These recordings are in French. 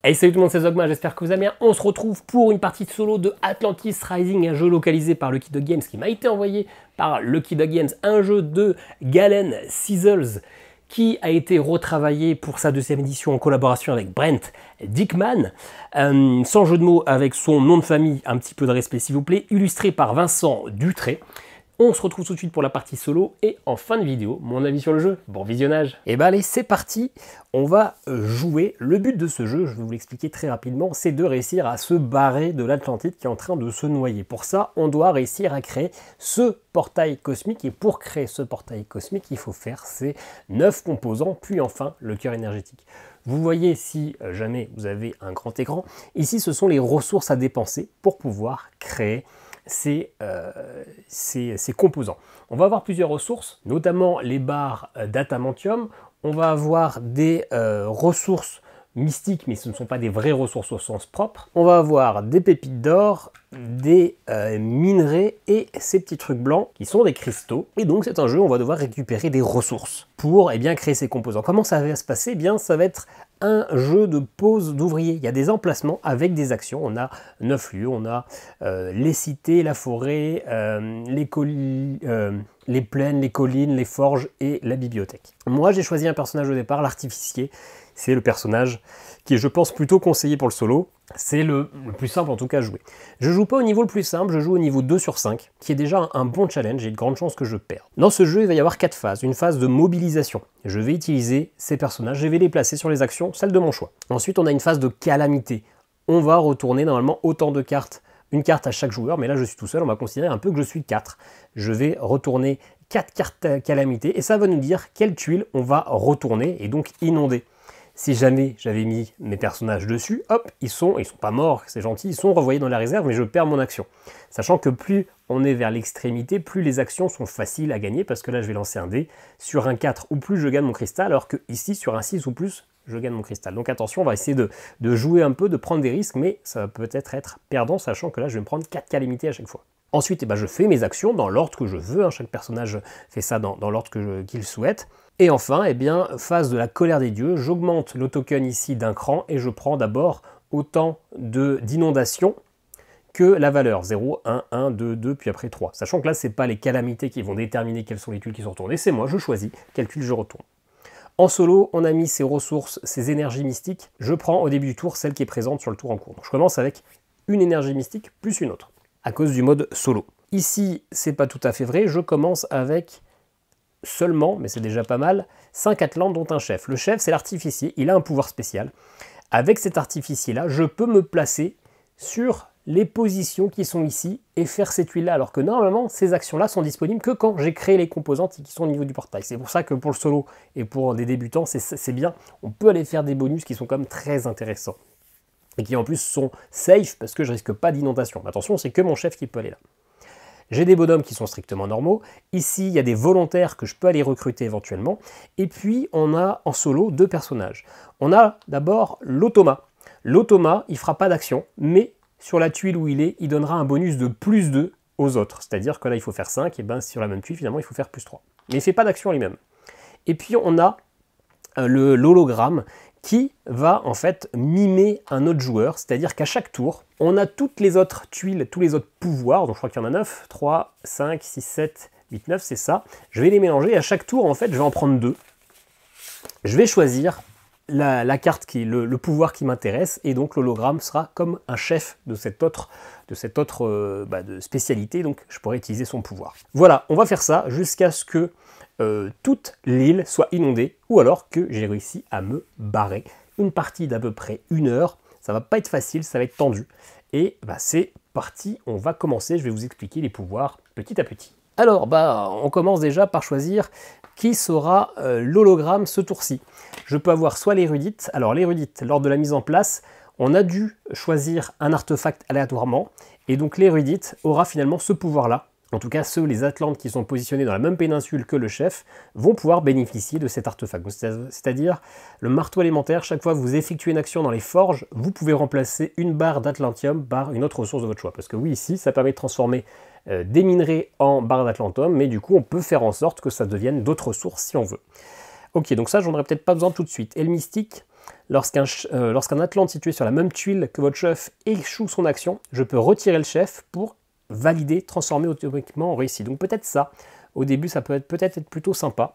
Hey, salut tout le monde, c'est Zogma, j'espère que vous allez bien. On se retrouve pour une partie de solo de Atlantis Rising, un jeu localisé par Lucky Dog Games qui m'a été envoyé par Lucky Dog Games, un jeu de Galen Seasels qui a été retravaillé pour sa deuxième édition en collaboration avec Brent Dickman, sans jeu de mots avec son nom de famille, un petit peu de respect s'il vous plaît, illustré par Vincent Dutré. On se retrouve tout de suite pour la partie solo et en fin de vidéo, mon avis sur le jeu. Bon visionnage. Et ben allez, c'est parti. On va jouer. Le but de ce jeu, je vais vous l'expliquer très rapidement, c'est de réussir à se barrer de l'Atlantide qui est en train de se noyer. Pour ça, on doit réussir à créer ce portail cosmique. Et pour créer ce portail cosmique, il faut faire ces 9 composants, puis enfin le cœur énergétique. Vous voyez, si jamais vous avez un grand écran, ici ce sont les ressources à dépenser pour pouvoir créer ces composants. On va avoir plusieurs ressources, notamment les barres d'adamantium. On va avoir des ressources mystiques, mais ce ne sont pas des vraies ressources au sens propre. On va avoir des pépites d'or, des minerais et ces petits trucs blancs qui sont des cristaux. Et donc c'est un jeu où on va devoir récupérer des ressources pour créer ces composants. Comment ça va se passer? Eh bien, ça va être un jeu de pose d'ouvriers. Il y a des emplacements avec des actions. On a 9 lieux, on a les cités, la forêt, les plaines, les collines, les forges et la bibliothèque. Moi, j'ai choisi un personnage au départ, l'artificier. C'est le personnage qui est, je pense, plutôt conseillé pour le solo. C'est le plus simple en tout cas à jouer. Je joue pas au niveau le plus simple, je joue au niveau 2 sur 5, qui est déjà un bon challenge et de grandes chances que je perde. Dans ce jeu, il va y avoir 4 phases. Une phase de mobilisation. Je vais utiliser ces personnages, je vais les placer sur les actions, celles de mon choix. Ensuite, on a une phase de calamité. On va retourner normalement autant de cartes, une carte à chaque joueur, mais là je suis tout seul, on va considérer un peu que je suis 4. Je vais retourner 4 cartes calamité et ça va nous dire quelles tuiles on va retourner et donc inonder. Si jamais j'avais mis mes personnages dessus, hop, ils sont pas morts, c'est gentil, ils sont renvoyés dans la réserve, mais je perds mon action. Sachant que plus on est vers l'extrémité, plus les actions sont faciles à gagner, parce que là je vais lancer un dé, sur un 4 ou plus je gagne mon cristal, alors que ici sur un 6 ou plus, je gagne mon cristal. Donc attention, on va essayer de jouer un peu, de prendre des risques, mais ça va peut-être être perdant, sachant que là je vais me prendre 4 calamités à chaque fois. Ensuite, je fais mes actions dans l'ordre que je veux, hein. Chaque personnage fait ça dans l'ordre qu'il souhaite. Et enfin, phase de la colère des dieux, j'augmente le token ici d'un cran et je prends d'abord autant d'inondations que la valeur, 0, 1, 1, 2, 2, puis après 3. Sachant que là, ce n'est pas les calamités qui vont déterminer quelles sont les tuiles qui sont retournées, c'est moi, je choisis quelle tuile je retourne. En solo, on a mis ces ressources, ces énergies mystiques. Je prends au début du tour celle qui est présente sur le tour en cours. Donc, je commence avec une énergie mystique plus une autre, à cause du mode solo. Ici, c'est pas tout à fait vrai, je commence avec seulement, mais c'est déjà pas mal, 5 Atlantes dont un chef. Le chef, c'est l'artificier, il a un pouvoir spécial. Avec cet artificier-là, je peux me placer sur les positions qui sont ici et faire ces tuiles-là, alors que normalement, ces actions-là sont disponibles que quand j'ai créé les composantes qui sont au niveau du portail. C'est pour ça que pour le solo et pour des débutants, c'est bien. On peut aller faire des bonus qui sont quand même très intéressants. Et qui en plus sont safe parce que je risque pas d'inondation. Attention, c'est que mon chef qui peut aller là. J'ai des bonhommes qui sont strictement normaux. Ici, il y a des volontaires que je peux aller recruter éventuellement. Et puis, on a en solo 2 personnages. On a d'abord l'automa. L'automa, il ne fera pas d'action, mais sur la tuile où il est, il donnera un bonus de plus 2 aux autres. C'est-à-dire que là, il faut faire 5, et bien sur la même tuile, finalement, il faut faire plus 3. Mais il ne fait pas d'action lui-même. Et puis, on a l'hologramme qui va en fait mimer un autre joueur, c'est-à-dire qu'à chaque tour, on a toutes les autres tuiles, tous les autres pouvoirs, donc je crois qu'il y en a 9, 3, 5, 6, 7, 8, 9, c'est ça. Je vais les mélanger et à chaque tour, en fait, je vais en prendre 2. Je vais choisir la carte, le pouvoir qui m'intéresse, et donc l'hologramme sera comme un chef de cette autre de spécialité, donc je pourrais utiliser son pouvoir. Voilà, on va faire ça jusqu'à ce que toute l'île soit inondée, ou alors que j'ai réussi à me barrer. Une partie d'à peu près 1 heure, ça va pas être facile, ça va être tendu. Et c'est parti, on va commencer, je vais vous expliquer les pouvoirs petit à petit. Alors, on commence déjà par choisir qui sera l'hologramme ce tour-ci. Je peux avoir soit l'érudite. Alors l'érudite, lors de la mise en place, on a dû choisir un artefact aléatoirement, et donc l'érudite aura finalement ce pouvoir-là. En tout cas, les Atlantes qui sont positionnés dans la même péninsule que le chef vont pouvoir bénéficier de cet artefact. C'est-à-dire, le marteau élémentaire, chaque fois que vous effectuez une action dans les forges, vous pouvez remplacer une barre d'Atlantium par une autre ressource de votre choix. Parce que oui, ici, ça permet de transformer des minerais en barres d'Atlantium, mais du coup, on peut faire en sorte que ça devienne d'autres ressources si on veut. Ok, donc ça, j'en aurais peut-être pas besoin tout de suite. Et le mystique, lorsqu'un Atlante situé sur la même tuile que votre chef échoue son action, je peux retirer le chef pour valider, transformer automatiquement en réussi. Donc peut-être ça, au début ça peut peut-être être plutôt sympa.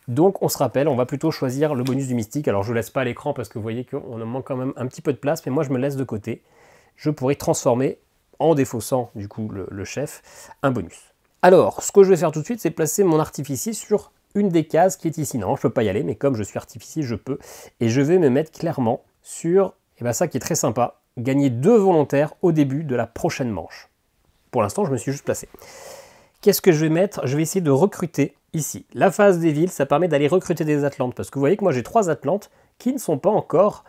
Donc on se rappelle, on va plutôt choisir le bonus du mystique. Alors je ne laisse pas à l'écran parce que vous voyez qu'on en manque quand même un petit peu de place, mais moi je me laisse de côté. Je pourrais transformer, en défaussant du coup le chef, un bonus. Alors, ce que je vais faire tout de suite, c'est placer mon artificier sur une des cases qui est ici. Non, je ne peux pas y aller, mais comme je suis artificier, je peux. Et je vais me mettre clairement sur, ça qui est très sympa, gagner 2 volontaires au début de la prochaine manche. Pour l'instant, je me suis juste placé. Qu'est-ce que je vais mettre? Je vais essayer de recruter ici. La phase des villes, ça permet d'aller recruter des Atlantes, parce que vous voyez que moi j'ai 3 Atlantes qui ne sont pas encore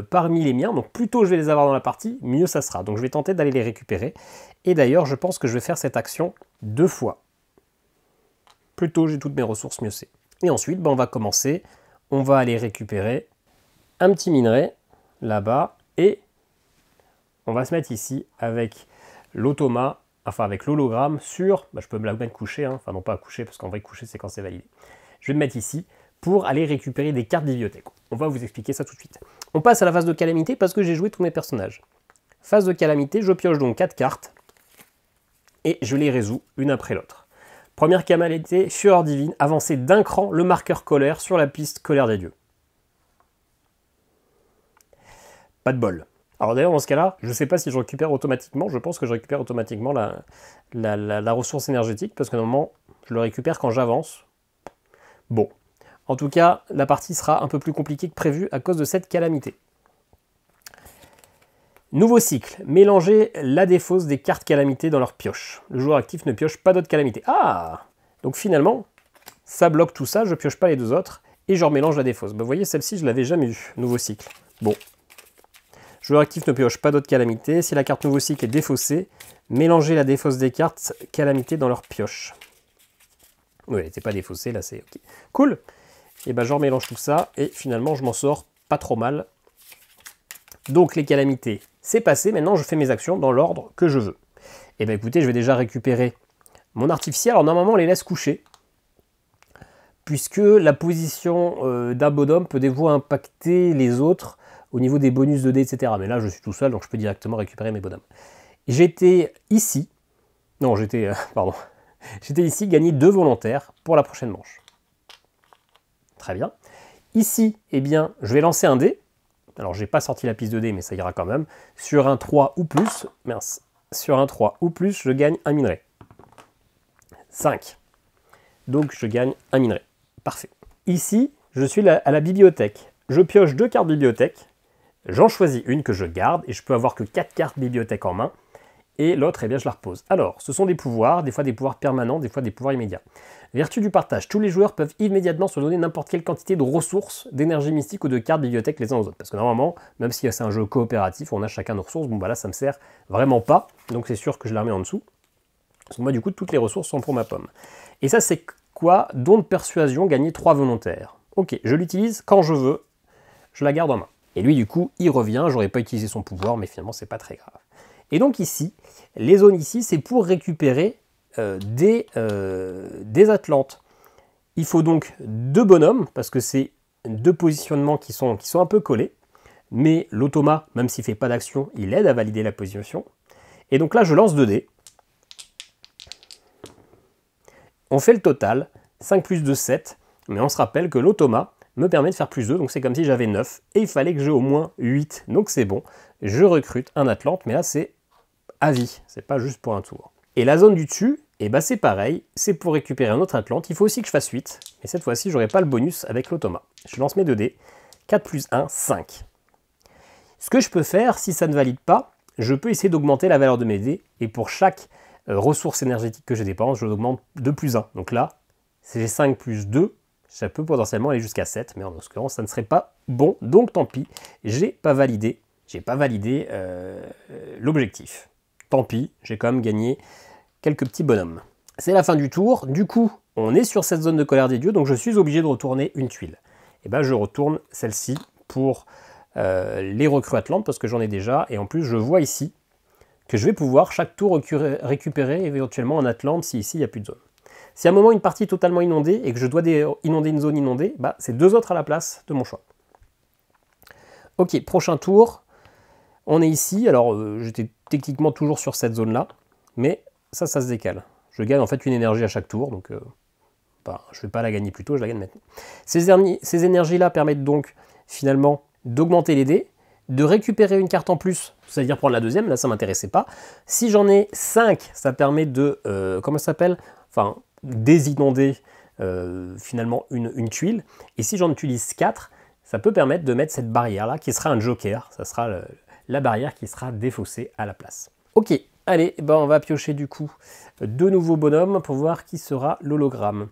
parmi les miens, donc plus tôt je vais les avoir dans la partie, mieux ça sera. Donc je vais tenter d'aller les récupérer. Et d'ailleurs, je pense que je vais faire cette action 2 fois. Plus tôt j'ai toutes mes ressources, mieux c'est. Et ensuite, on va commencer. On va aller récupérer un petit minerai là-bas. Et on va se mettre ici avec l'automa, enfin avec l'hologramme sur... je peux me la mettre coucher, hein. Enfin non pas à coucher, parce qu'en vrai coucher c'est quand c'est validé. Je vais me mettre ici pour aller récupérer des cartes bibliothèque. On va vous expliquer ça tout de suite. On passe à la phase de calamité parce que j'ai joué tous mes personnages. Phase de calamité, je pioche donc 4 cartes et je les résous une après l'autre. Première calamité, fureur divine, avancer d'un cran le marqueur colère sur la piste colère des dieux. Pas de bol. Alors d'ailleurs dans ce cas-là, je ne sais pas si je récupère automatiquement, je pense que je récupère automatiquement la ressource énergétique parce que normalement je le récupère quand j'avance. Bon. En tout cas, la partie sera un peu plus compliquée que prévu à cause de cette calamité. Nouveau cycle, mélanger la défausse des cartes calamité dans leur pioche. Le joueur actif ne pioche pas d'autres calamités. Ah! Donc finalement, ça bloque tout ça, je pioche pas les 2 autres, et je remélange la défausse. Vous voyez, celle-ci, je l'avais jamais vue, nouveau cycle. Bon. Joueur actif ne pioche pas d'autres calamités. Si la carte nouveau cycle est défaussée, mélangez la défausse des cartes calamité dans leur pioche. Oui, elle n'était pas défaussée, là c'est ok. Cool! Et je remélange tout ça et finalement je m'en sors pas trop mal. Donc les calamités, c'est passé. Maintenant je fais mes actions dans l'ordre que je veux. Et écoutez, je vais déjà récupérer mon artificiel. Alors normalement on les laisse coucher, puisque la position d'un bonhomme peut des fois impacter les autres au niveau des bonus de dés, etc. Mais là je suis tout seul, donc je peux directement récupérer mes bonhommes. J'étais ici, non j'étais, pardon, j'étais ici gagner 2 volontaires pour la prochaine manche. Très bien. Ici, je vais lancer un dé. Alors, je n'ai pas sorti la piste de dé, mais ça ira quand même. Sur un 3 ou plus, sur un 3 ou plus, je gagne un minerai. 5. Donc, je gagne un minerai. Parfait. Ici, je suis à la bibliothèque. Je pioche 2 cartes bibliothèque. J'en choisis une que je garde et je peux avoir que 4 cartes bibliothèque en main. Et l'autre, je la repose. Alors, ce sont des pouvoirs, des fois des pouvoirs permanents, des fois des pouvoirs immédiats. Vertu du partage. Tous les joueurs peuvent immédiatement se donner n'importe quelle quantité de ressources, d'énergie mystique ou de cartes bibliothèque les uns aux autres. Parce que normalement, même si c'est un jeu coopératif, on a chacun nos ressources, là ça me sert vraiment pas. Donc c'est sûr que je la remets en dessous. Parce que moi du coup, toutes les ressources sont pour ma pomme. Et ça c'est quoi? Don de persuasion, gagner 3 volontaires. Ok, je l'utilise quand je veux, je la garde en main. Et lui du coup, il revient, j'aurais pas utilisé son pouvoir, mais finalement c'est pas très grave. Et donc ici, les zones ici, c'est pour récupérer des Atlantes. Il faut donc 2 bonhommes, parce que c'est 2 positionnements qui sont un peu collés, mais l'automa, même s'il ne fait pas d'action, il aide à valider la position. Et donc là, je lance 2 dés. On fait le total, 5 plus 2, 7, mais on se rappelle que l'automa me permet de faire plus 2, donc c'est comme si j'avais 9, et il fallait que j'ai au moins 8, donc c'est bon. Je recrute un Atlante, mais là c'est à vie, c'est pas juste pour un tour. Et la zone du dessus, c'est pareil, c'est pour récupérer un autre Atlante. Il faut aussi que je fasse 8, mais cette fois-ci, j'aurai pas le bonus avec l'automa. Je lance mes 2 dés, 4 plus 1, 5. Ce que je peux faire, si ça ne valide pas, je peux essayer d'augmenter la valeur de mes dés, et pour chaque ressource énergétique que je dépense, je l'augmente de plus 1. Donc là, si j'ai 5 plus 2, ça peut potentiellement aller jusqu'à 7, mais en l'occurrence, ça ne serait pas bon, donc tant pis, j'ai pas validé l'objectif. Tant pis, j'ai quand même gagné quelques petits bonhommes. C'est la fin du tour, du coup, on est sur cette zone de colère des dieux, donc je suis obligé de retourner une tuile. Et je retourne celle-ci pour les recrues Atlantes, parce que j'en ai déjà, et en plus je vois ici que je vais pouvoir chaque tour récupérer éventuellement un Atlante si ici il n'y a plus de zone. Si à un moment une partie est totalement inondée et que je dois inonder une zone inondée, c'est 2 autres à la place de mon choix. Ok, prochain tour. On est ici. Alors, j'étais techniquement toujours sur cette zone-là. Mais ça se décale. Je gagne en fait une énergie à chaque tour. Donc, je ne vais pas la gagner plus tôt, je la gagne maintenant. Ces énergies-là permettent donc, finalement, d'augmenter les dés, de récupérer une carte en plus, c'est-à-dire prendre la deuxième. Là, ça ne m'intéressait pas. Si j'en ai 5, ça permet de... comment ça s'appelle? Enfin, désinonder finalement une tuile. Et si j'en utilise 4, ça peut permettre de mettre cette barrière-là, qui sera un joker. Ça sera la barrière qui sera défaussée à la place. Ok, allez, ben on va piocher du coup 2 nouveaux bonhommes pour voir qui sera l'hologramme.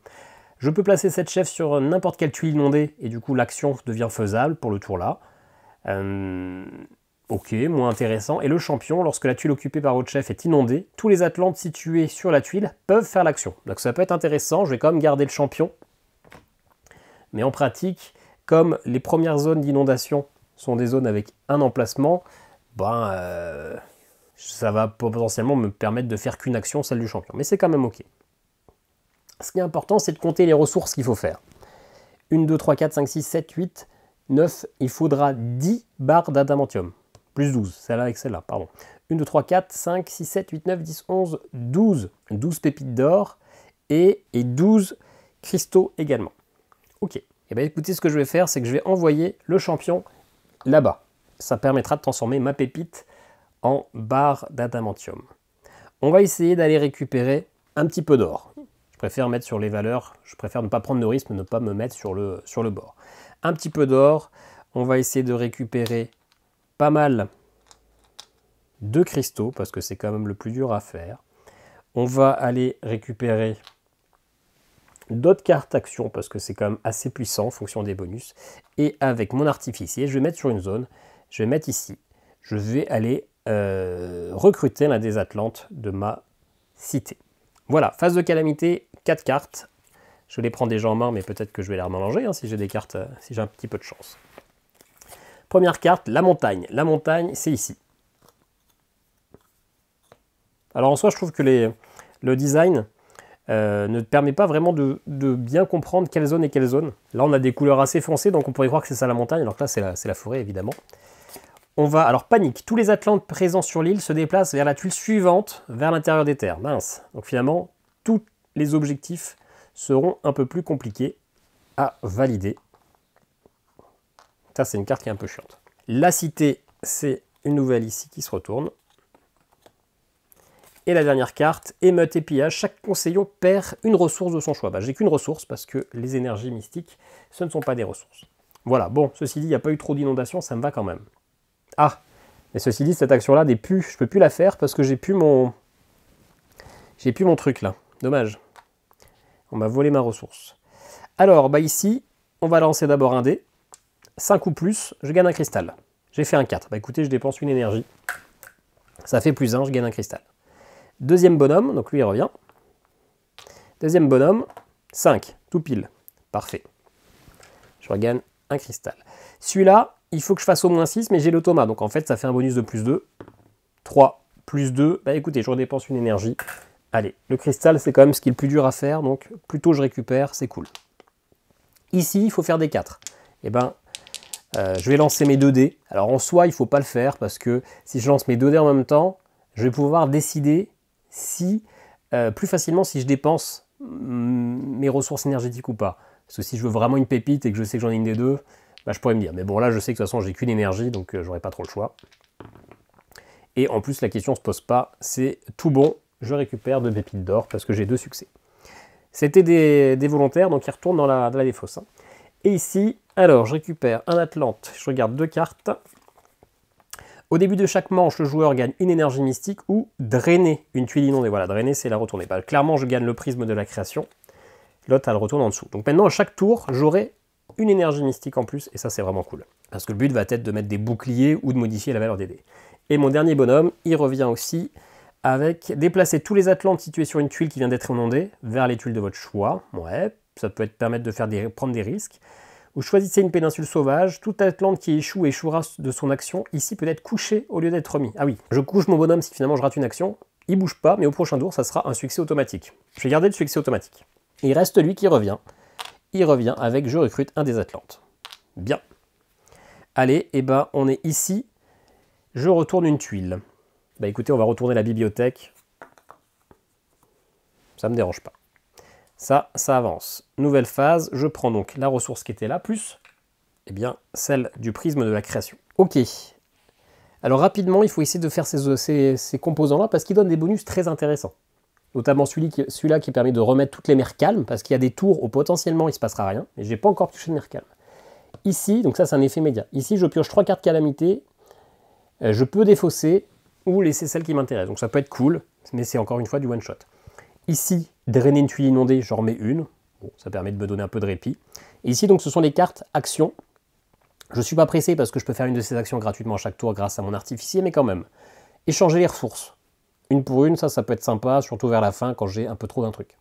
Je peux placer cette chef sur n'importe quelle tuile inondée, et du coup l'action devient faisable pour le tour là. Ok, moins intéressant. Et le champion, lorsque la tuile occupée par votre chef est inondée, tous les Atlantes situés sur la tuile peuvent faire l'action. Donc ça peut être intéressant, je vais quand même garder le champion. Mais en pratique, comme les premières zones d'inondation sont des zones avec un emplacement, ça va potentiellement me permettre de faire qu'une action, celle du champion. Mais c'est quand même ok. Ce qui est important, c'est de compter les ressources qu'il faut faire. 1, 2, 3, 4, 5, 6, 7, 8, 9, il faudra 10 barres d'adamantium. Plus 12, celle-là avec celle-là, pardon. 1, 2, 3, 4, 5, 6, 7, 8, 9, 10, 11, 12. 12 pépites d'or et 12 cristaux également. Ok. Et bien écoutez, ce que je vais faire, c'est que je vais envoyer le champion là-bas. Ça permettra de transformer ma pépite en barre d'adamantium. On va essayer d'aller récupérer un petit peu d'or. Je préfère mettre sur les valeurs, je préfère ne pas prendre de risque, ne pas me mettre sur le bord. Un petit peu d'or, on va essayer de récupérer pas mal de cristaux, parce que c'est quand même le plus dur à faire. On va aller récupérer d'autres cartes actions, parce que c'est quand même assez puissant en fonction des bonus. Et avec mon artificier, je vais mettre sur une zone, je vais mettre ici. Je vais aller recruter l'un des Atlantes de ma cité. Voilà, phase de calamité, 4 cartes. Je les prends déjà en main, mais peut-être que je vais les remélanger si j'ai des cartes, si j'ai un petit peu de chance. Première carte, la montagne. La montagne, c'est ici. Alors en soi, je trouve que le design ne permet pas vraiment de bien comprendre quelle zone est quelle zone. Là, on a des couleurs assez foncées, donc on pourrait croire que c'est ça la montagne, alors que là, c'est la forêt, évidemment. On va, alors panique, tous les Atlantes présents sur l'île se déplacent vers la tuile suivante, vers l'intérieur des terres. Mince. Donc finalement, tous les objectifs seront un peu plus compliqués à valider. Ça, c'est une carte qui est un peu chiante. La cité, c'est une nouvelle ici qui se retourne. Et la dernière carte, émeute et pillage. Chaque conseillon perd une ressource de son choix. J'ai qu'une ressource parce que les énergies mystiques, ce ne sont pas des ressources. Voilà, bon, ceci dit, il n'y a pas eu trop d'inondations, ça me va quand même. Ah, mais ceci dit, cette action-là, je ne peux plus la faire parce que j'ai plus mon truc là. Dommage. On m'a volé ma ressource. Alors, ici, on va lancer d'abord un dé. 5 ou plus, je gagne un cristal. J'ai fait un 4. Écoutez, je dépense une énergie. Ça fait plus 1, je gagne un cristal. Deuxième bonhomme, donc lui il revient. Deuxième bonhomme, 5, tout pile. Parfait. Je regagne un cristal. Celui-là, il faut que je fasse au moins 6, mais j'ai l'automa. Donc en fait, ça fait un bonus de plus 2. 3, plus 2. Écoutez, je redépense une énergie. Allez, le cristal, c'est quand même ce qui est le plus dur à faire. Donc plus tôt je récupère, c'est cool. Ici, il faut faire des 4. Je vais lancer mes 2 dés. Alors en soi, il ne faut pas le faire parce que si je lance mes 2 dés en même temps, je vais pouvoir décider si plus facilement si je dépense mes ressources énergétiques ou pas. Parce que si je veux vraiment une pépite et que je sais que j'en ai une des deux, je pourrais me dire. Mais bon, là, je sais que de toute façon, j'ai qu'une énergie, donc j'aurai pas trop le choix. Et en plus, la question ne se pose pas. C'est tout bon, je récupère 2 pépites d'or parce que j'ai 2 succès. C'était des volontaires, donc ils retournent dans la défausse. Et ici, alors, je récupère un Atlante, je regarde 2 cartes. Au début de chaque manche, le joueur gagne une énergie mystique ou drainer une tuile inondée. Voilà, drainer, c'est la retourner. Clairement, je gagne le prisme de la création. L'autre, elle retourne en dessous. Donc maintenant, à chaque tour, j'aurai une énergie mystique en plus, et ça, c'est vraiment cool. Parce que le but va être de mettre des boucliers ou de modifier la valeur des dés. Et mon dernier bonhomme, il revient aussi avec déplacer tous les Atlantes situés sur une tuile qui vient d'être inondée vers les tuiles de votre choix. Ouais, ça peut permettre de prendre des risques. Vous choisissez une péninsule sauvage, tout Atlante qui échouera de son action, ici peut être couché au lieu d'être remis. Ah oui, je couche mon bonhomme si finalement je rate une action, il bouge pas, mais au prochain tour, ça sera un succès automatique. Je vais garder le succès automatique. Et il reste lui qui revient. Il revient avec je recrute un des Atlantes. Bien. Allez, et ben on est ici. Je retourne une tuile. Bah écoutez, on va retourner la bibliothèque. Ça ne me dérange pas. Ça avance. Nouvelle phase, je prends donc la ressource qui était là, plus eh bien, celle du prisme de la création. Ok. Alors rapidement, il faut essayer de faire ces composants-là parce qu'ils donnent des bonus très intéressants. Notamment celui-là qui permet de remettre toutes les mers calmes, parce qu'il y a des tours où potentiellement il ne se passera rien, mais je n'ai pas encore touché de mer calme. Ici, donc ça c'est un effet média. Ici, je pioche 3 cartes calamité, je peux défausser ou laisser celle qui m'intéresse. Donc ça peut être cool, mais c'est encore une fois du one-shot. Ici, drainer une tuile inondée, j'en remets une. Bon, ça permet de me donner un peu de répit. Et ici, donc, ce sont les cartes actions. Je ne suis pas pressé parce que je peux faire une de ces actions gratuitement à chaque tour grâce à mon artificier, mais quand même. Échanger les ressources. Une pour une, ça peut être sympa, surtout vers la fin quand j'ai un peu trop d'un truc.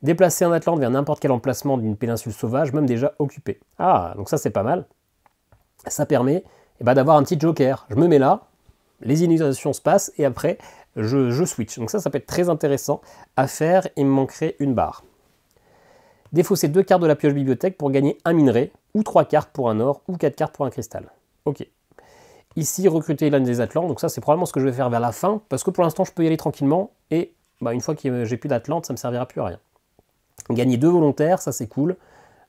Déplacer un Atlante vers n'importe quel emplacement d'une péninsule sauvage, même déjà occupée. Ah, donc ça c'est pas mal. Ça permet d'avoir un petit joker. Je me mets là, les inondations se passent et après je switch. Donc ça peut être très intéressant à faire. Il me manquerait une barre. Défausser 2 cartes de la pioche bibliothèque pour gagner un minerai, ou 3 cartes pour un or, ou 4 cartes pour un cristal. Ok. Ici, recruter l'un des Atlantes, donc ça c'est probablement ce que je vais faire vers la fin, parce que pour l'instant je peux y aller tranquillement, et une fois que j'ai plus d'Atlante, ça ne me servira plus à rien. Gagner 2 volontaires, ça c'est cool,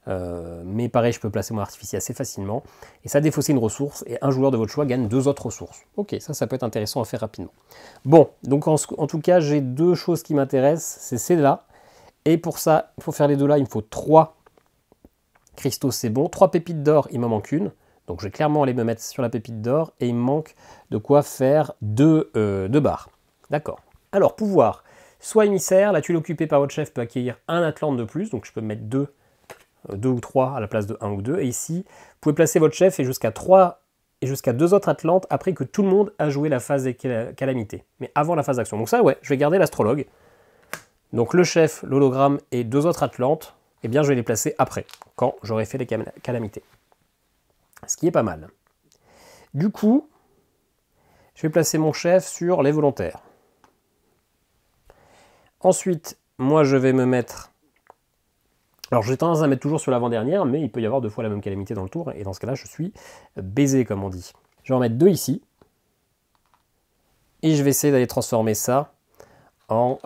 mais pareil, je peux placer mon artificier assez facilement, et ça défausser une ressource, et un joueur de votre choix gagne 2 autres ressources. Ok, ça peut être intéressant à faire rapidement. Bon, donc en tout cas, j'ai 2 choses qui m'intéressent, c'est celle-là, et pour ça, pour faire les deux là, il me faut 3 cristaux, c'est bon, 3 pépites d'or, il m'en manque une. Donc je vais clairement aller me mettre sur la pépite d'or et il me manque de quoi faire 2 barres. D'accord. Alors pouvoir, soit émissaire, la tuile occupée par votre chef peut accueillir un Atlante de plus, donc je peux mettre 2 ou 3 à la place de 1 ou 2. Et ici, vous pouvez placer votre chef et jusqu'à 3 et jusqu'à 2 autres Atlantes après que tout le monde a joué la phase des calamités, mais avant la phase d'action. Donc ça, ouais, je vais garder l'astrologue. Donc le chef, l'hologramme et 2 autres Atlantes, eh bien je vais les placer après, quand j'aurai fait les calamités. Ce qui est pas mal. Du coup, je vais placer mon chef sur les volontaires. Ensuite, moi je vais me mettre... Alors j'ai tendance à mettre toujours sur l'avant-dernière, mais il peut y avoir 2 fois la même calamité dans le tour, et dans ce cas-là, je suis baisé, comme on dit. Je vais en mettre 2 ici. Et je vais essayer d'aller transformer ça en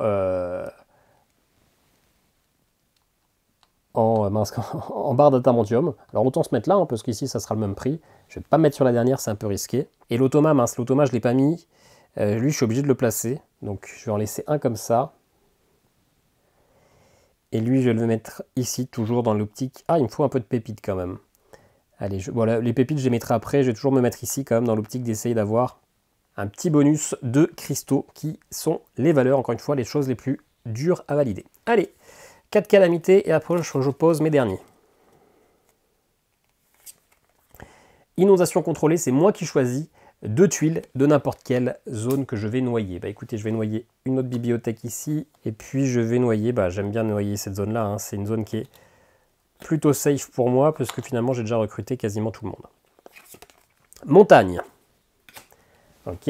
barre d'adamantium. Alors autant se mettre là, parce qu'ici ça sera le même prix. Je vais pas me mettre sur la dernière, c'est un peu risqué. Et l'automa, l'automa je ne l'ai pas mis. Lui je suis obligé de le placer. Donc je vais en laisser un comme ça. Et lui je vais le mettre ici, toujours dans l'optique. Ah, il me faut un peu de pépites quand même. Allez, voilà, les pépites je les mettrai après. Je vais toujours me mettre ici quand même dans l'optique d'essayer d'avoir un petit bonus de cristaux qui sont les valeurs, encore une fois, les choses les plus dures à valider. Allez, 4 calamités et après je pose mes derniers. Inondation contrôlée, c'est moi qui choisis 2 tuiles de n'importe quelle zone que je vais noyer. Écoutez, je vais noyer une autre bibliothèque ici, et puis je vais noyer, j'aime bien noyer cette zone-là, hein. C'est une zone qui est plutôt safe pour moi, parce que finalement j'ai déjà recruté quasiment tout le monde. Montagne. Ok.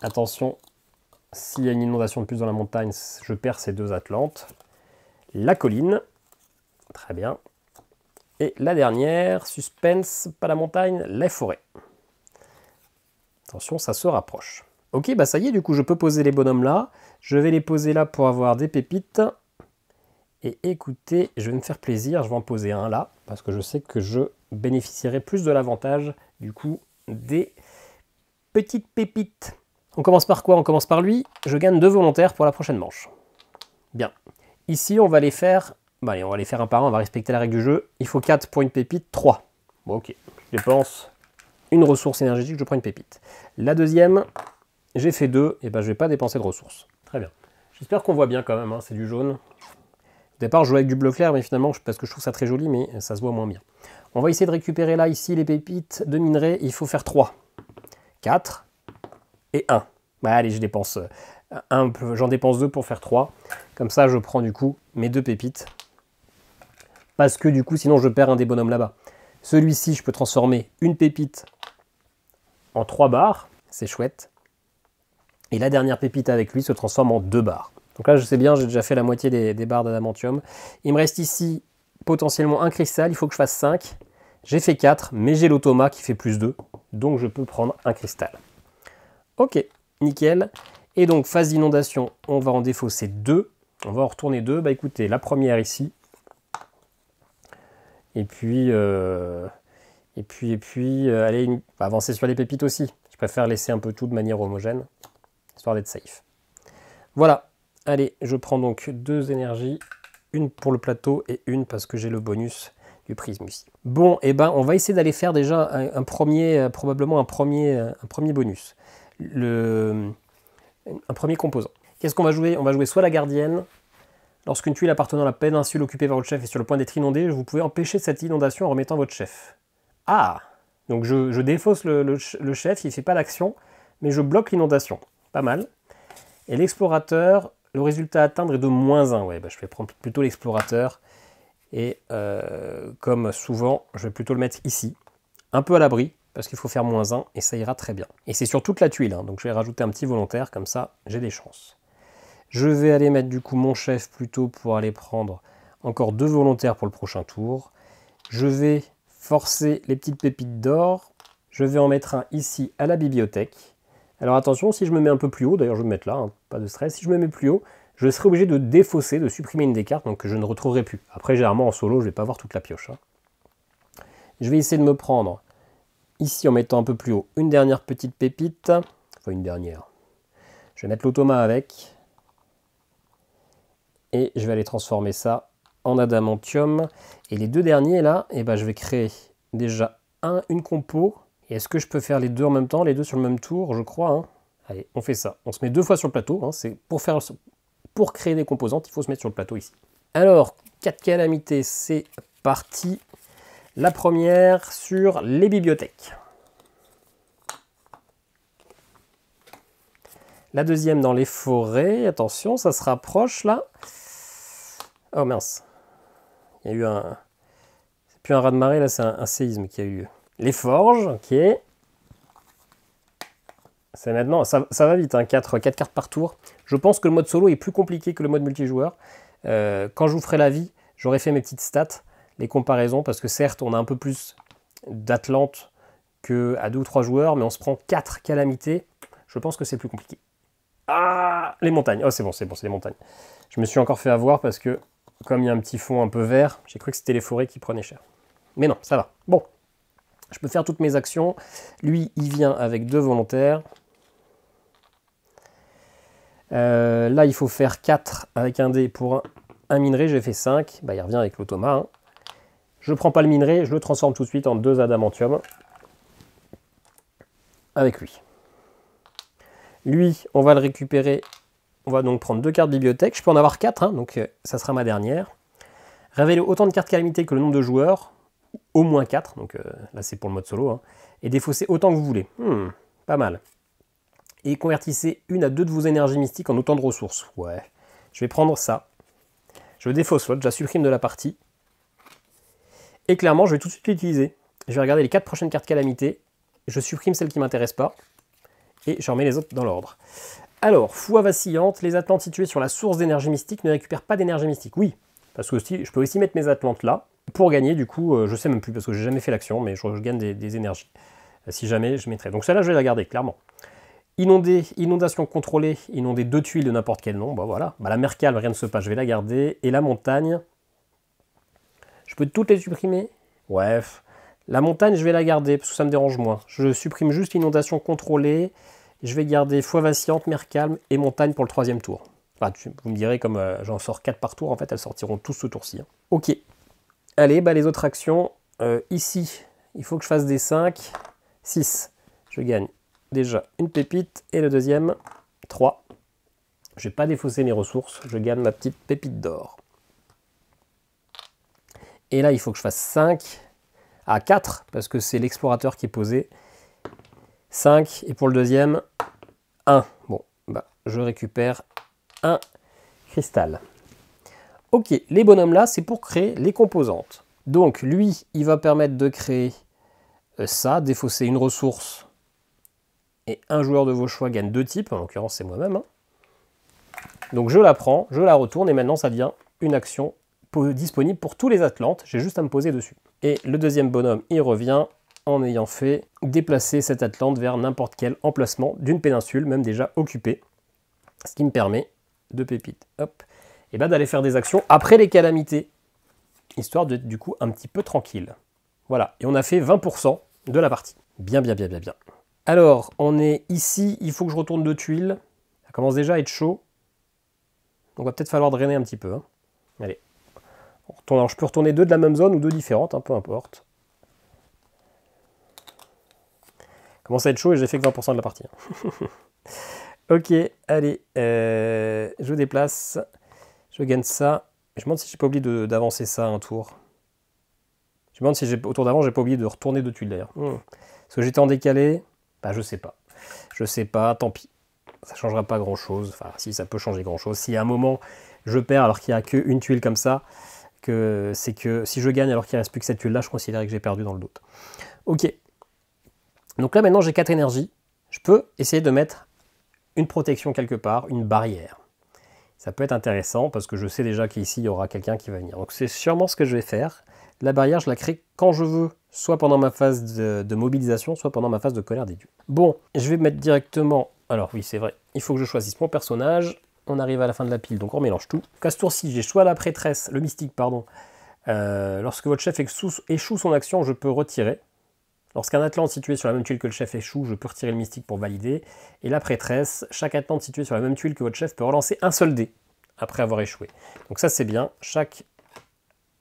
Attention, s'il y a une inondation de plus dans la montagne, je perds ces 2 Atlantes. La colline, très bien. Et la dernière, suspense, pas la montagne, les forêts. Attention, ça se rapproche. Ok, ça y est, du coup, je peux poser les bonhommes là. Je vais les poser là pour avoir des pépites. Et écoutez, je vais me faire plaisir, je vais en poser un là, parce que je sais que je bénéficierai plus de l'avantage, du coup, des petites pépites. On commence par quoi? On commence par lui. Je gagne 2 volontaires pour la prochaine manche. Bien. Ici, on va les faire... on va les faire un par un, on va respecter la règle du jeu. Il faut 4 pour une pépite, 3. Bon, ok. Je dépense une ressource énergétique, je prends une pépite. La deuxième, j'ai fait 2, et je ne vais pas dépenser de ressources. Très bien. J'espère qu'on voit bien quand même, hein, c'est du jaune. Au départ, je jouais avec du bleu clair, mais finalement, parce que je trouve ça très joli, mais ça se voit moins bien. On va essayer de récupérer là, ici, les pépites de minerai. Il faut faire 3. 4 et 1. Allez, je dépense... j'en dépense 2 pour faire 3. Comme ça, je prends du coup mes 2 pépites. Parce que du coup, sinon, je perds un des bonhommes là-bas. Celui-ci, je peux transformer une pépite en 3 barres. C'est chouette. Et la dernière pépite avec lui se transforme en 2 barres. Donc là, je sais bien, j'ai déjà fait la moitié des barres d'adamantium. Il me reste ici potentiellement un cristal. Il faut que je fasse 5. J'ai fait 4, mais j'ai l'automa qui fait plus 2, donc je peux prendre un cristal. Ok, nickel. Et donc, phase d'inondation, on va en défausser 2. On va en retourner 2. Bah écoutez, la première ici. Et puis, allez, on va avancer sur les pépites aussi. Je préfère laisser un peu tout de manière homogène, histoire d'être safe. Voilà, allez, je prends donc 2 énergies, une pour le plateau et une parce que j'ai le bonus du prisme ici. Bon, et ben, on va essayer d'aller faire déjà probablement un premier bonus. Un premier composant. Qu'est-ce qu'on va jouer? On va jouer soit la gardienne. Lorsqu'une tuile appartenant à la péninsule occupée par votre chef est sur le point d'être inondée, vous pouvez empêcher cette inondation en remettant votre chef. Ah! Donc je défausse le chef, il ne fait pas d'action, mais je bloque l'inondation. Pas mal. Et l'explorateur, le résultat à atteindre est de -1. Ouais, bah je vais prendre plutôt l'explorateur. Et comme souvent, je vais plutôt le mettre ici. Un peu à l'abri, parce qu'il faut faire -1, et ça ira très bien. Et c'est sur toute la tuile, hein, donc je vais rajouter un petit volontaire, comme ça, j'ai des chances. Je vais aller mettre du coup mon chef plutôt pour aller prendre encore 2 volontaires pour le prochain tour. Je vais forcer les petites pépites d'or. Je vais en mettre un ici à la bibliothèque. Alors attention, si je me mets un peu plus haut, d'ailleurs je vais me mettre là, hein, pas de stress, si je me mets plus haut, je serai obligé de défausser, de supprimer une des cartes, donc que je ne retrouverai plus. Après, généralement en solo, je ne vais pas avoir toute la pioche. Hein. Je vais essayer de me prendre, ici en mettant un peu plus haut, une dernière petite pépite. Enfin une dernière. Je vais mettre l'automa avec. Et je vais aller transformer ça en adamantium. Et les 2 derniers là, eh ben, je vais créer déjà une compo. Et est-ce que je peux faire les 2 en même temps, les 2 sur le même tour? Je crois. Hein. Allez, on fait ça. On se met 2 fois sur le plateau. Hein. C'est pour créer des composantes, il faut se mettre sur le plateau ici. Alors, 4 calamités, c'est parti. La première sur les bibliothèques. La deuxième dans les forêts. Attention, ça se rapproche là. Oh mince, il y a eu un... C'est plus un raz-de-marée, là c'est un séisme qui a eu lieu. Les forges, ok. C'est maintenant, ça va vite, hein, 4 cartes par tour. Je pense que le mode solo est plus compliqué que le mode multijoueur. Quand je vous ferai la vie, j'aurai fait mes petites stats, les comparaisons, parce que certes, on a un peu plus d'Atlante qu'à 2 ou 3 joueurs, mais on se prend 4 calamités. Je pense que c'est plus compliqué. Ah, les montagnes. Oh, c'est bon, c'est les montagnes. Je me suis encore fait avoir parce que comme il y a un petit fond un peu vert, j'ai cru que c'était les forêts qui prenaient cher. Mais non, ça va. Bon, je peux faire toutes mes actions. Lui, il vient avec 2 volontaires. Là, il faut faire 4 avec un dé pour un minerai. J'ai fait 5. Bah, il revient avec l'automa. Hein. Je ne prends pas le minerai, je le transforme tout de suite en 2 adamantium. Avec lui. Lui, on va le récupérer. On va donc prendre 2 cartes bibliothèque. Je peux en avoir 4, hein, donc ça sera ma dernière. Révéler autant de cartes calamités que le nombre de joueurs, au moins 4, donc là c'est pour le mode solo, hein, et défausser autant que vous voulez. Pas mal. Et convertissez 1 à 2 de vos énergies mystiques en autant de ressources. Ouais, je vais prendre ça. Je défausse l'autre, je la supprime de la partie. Et clairement, je vais tout de suite l'utiliser. Je vais regarder les 4 prochaines cartes calamités. Je supprime celles qui ne m'intéressent pas. Et je remets les autres dans l'ordre. Alors, foi vacillante, les Atlantes situées sur la source d'énergie mystique ne récupèrent pas d'énergie mystique. Oui, parce que je peux aussi mettre mes Atlantes là, pour gagner, du coup, je sais même plus, parce que j'ai jamais fait l'action, mais je gagne des énergies. Si jamais, je mettrai. Donc celle-là, je vais la garder, clairement. Inondation contrôlée, inonder 2 tuiles de n'importe quel nom, bah voilà. Bah, la mer calme, rien ne se passe, je vais la garder. Et la montagne, je peux toutes les supprimer? Ouais, la montagne, je vais la garder, parce que ça me dérange moins. Je supprime juste l'inondation contrôlée. Je vais garder foi vacillante, mer calme et montagne pour le 3e tour. Enfin, vous me direz, comme j'en sors 4 par tour, en fait, elles sortiront tous ce tour-ci. Hein. Ok. Allez, bah, les autres actions. Ici, il faut que je fasse des 5. 6. Je gagne déjà une pépite. Et le deuxième, 3. Je ne vais pas défausser mes ressources. Je gagne ma petite pépite d'or. Et là, il faut que je fasse 5. À 4, parce que c'est l'explorateur qui est posé. 5, et pour le deuxième, 1. Bon, bah, je récupère un cristal. Ok, les bonhommes là, c'est pour créer les composantes. Donc, lui, il va permettre de créer ça, défausser une ressource, et un joueur de vos choix gagne 2 types, en l'occurrence, c'est moi-même. Hein. Donc, je la prends, je la retourne, et maintenant, ça devient une action disponible pour tous les Atlantes. J'ai juste à me poser dessus. Et le deuxième bonhomme, il revient en ayant fait déplacer cette Atlante vers n'importe quel emplacement d'une péninsule, même déjà occupée. Ce qui me permet de pépite, hop, et ben d'aller faire des actions après les calamités, histoire d'être du coup un petit peu tranquille. Voilà, et on a fait 20% de la partie. Bien, bien, bien, bien, bien. Alors, on est ici, il faut que je retourne 2 tuiles. Ça commence déjà à être chaud. Donc, va peut-être falloir drainer un petit peu. Hein. Allez. Alors, je peux retourner 2 de la même zone ou 2 différentes, hein, peu importe. Commence à être chaud et j'ai fait que 20% de la partie. Hein. Ok, allez. Je déplace. Je gagne ça. Je me demande si j'ai pas oublié d'avancer ça un tour. Je me demande si au tour d'avant, j'ai pas oublié de retourner 2 tuiles d'ailleurs. Parce que j'étais en décalé. Bah, je sais pas. Je sais pas, tant pis. Ça changera pas grand chose. Enfin, si, ça peut changer grand chose. Si à un moment, je perds alors qu'il n'y a qu'une tuile comme ça, c'est que si je gagne alors qu'il ne reste plus que cette tuile là, je considérais que j'ai perdu dans le doute. Ok. Donc là, maintenant, j'ai 4 énergies. Je peux essayer de mettre une protection quelque part, une barrière. Ça peut être intéressant parce que je sais déjà qu'ici, il y aura quelqu'un qui va venir. Donc c'est sûrement ce que je vais faire. La barrière, je la crée quand je veux, soit pendant ma phase de mobilisation, soit pendant ma phase de colère des dieux. Bon, je vais mettre directement... Alors oui, c'est vrai, il faut que je choisisse mon personnage. On arrive à la fin de la pile, donc on mélange tout. À ce tour-ci, j'ai soit la prêtresse, le mystique, pardon. Lorsque votre chef échoue son action, je peux retirer. Lorsqu'un Atlante situé sur la même tuile que le chef échoue, je peux retirer le mystique pour valider. Et la prêtresse, chaque Atlante situé sur la même tuile que votre chef peut relancer un seul dé après avoir échoué. Donc ça c'est bien, chaque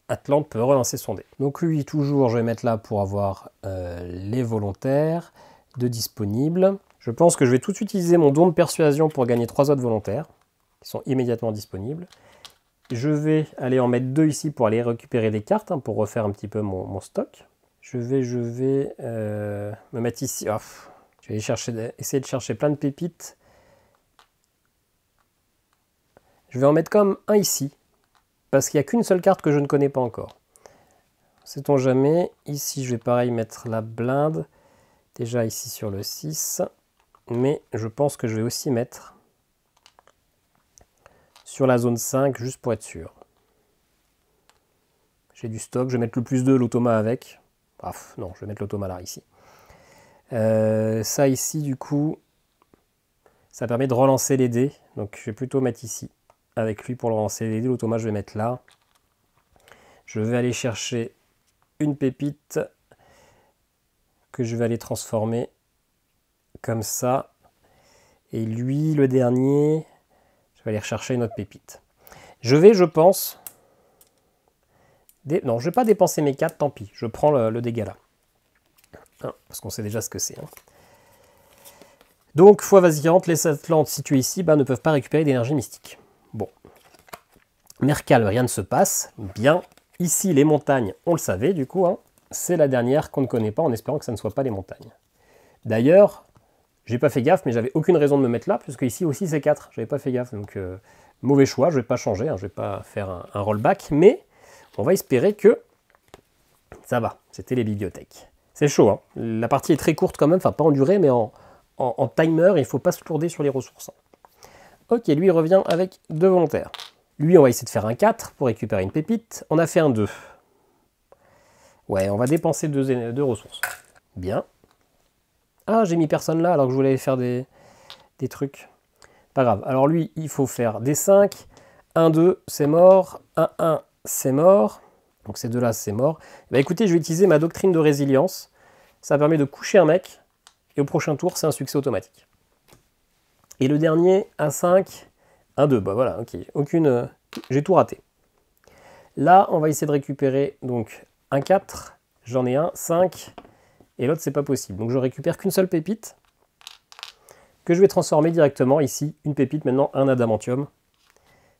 Atlante peut relancer son dé. Donc lui, toujours, je vais mettre là pour avoir les volontaires de disponibles. Je pense que je vais tout de suite utiliser mon don de persuasion pour gagner 3 autres volontaires, qui sont immédiatement disponibles. Je vais aller en mettre 2 ici pour aller récupérer des cartes, hein, pour refaire un petit peu mon stock. Je vais me mettre ici. Oh, je vais essayer de chercher plein de pépites. Je vais en mettre comme un ici. Parce qu'il n'y a qu'une seule carte que je ne connais pas encore. Sait-on jamais. Ici, je vais pareil mettre la blinde. Déjà ici sur le 6. Mais je pense que je vais aussi mettre sur la zone 5, juste pour être sûr. J'ai du stock. Je vais mettre le +2, l'automa avec. Non, je vais mettre l'automa là, ici. Ça ici, du coup, ça permet de relancer les dés. Donc, je vais plutôt mettre ici, avec lui pour le relancer les dés. L'automa, je vais mettre là. Je vais aller chercher une pépite que je vais aller transformer comme ça. Et lui, le dernier, je vais aller rechercher une autre pépite. Je pense... Non, je ne vais pas dépenser mes 4, tant pis. Je prends le dégât là. Parce qu'on sait déjà ce que c'est. Hein. Donc, fois vacillante, les Atlantes situées ici ne peuvent pas récupérer d'énergie mystique. Bon. Mercal, rien ne se passe. Bien. Ici, les montagnes, on le savait du coup. Hein. C'est la dernière qu'on ne connaît pas en espérant que ça ne soit pas les montagnes. D'ailleurs, j'ai pas fait gaffe, mais j'avais aucune raison de me mettre là, puisque ici aussi c'est 4. J'avais pas fait gaffe. Donc, mauvais choix. Je ne vais pas changer. Hein. Je ne vais pas faire un rollback. Mais on va espérer que ça va. C'était les bibliothèques. C'est chaud, hein. La partie est très courte quand même, enfin pas en durée, mais en timer, il ne faut pas se lourder sur les ressources. Ok, lui il revient avec 2 volontaires. Lui, on va essayer de faire un 4 pour récupérer une pépite. On a fait un 2. Ouais, on va dépenser 2 ressources. Bien. Ah, j'ai mis personne là alors que je voulais faire des trucs. Pas grave. Alors lui, il faut faire des 5. 1, 2, c'est mort. 1, 1, c'est mort. Donc ces 2-là, c'est mort. Bah écoutez, je vais utiliser ma doctrine de résilience. Ça permet de coucher un mec. Et au prochain tour, c'est un succès automatique. Et le dernier, un 5, un 2. Bah voilà, ok. Aucune... J'ai tout raté. Là, on va essayer de récupérer donc un 4. J'en ai un, 5. Et l'autre, c'est pas possible. Donc je récupère qu'une seule pépite. Que je vais transformer directement ici. Une pépite, maintenant un adamantium.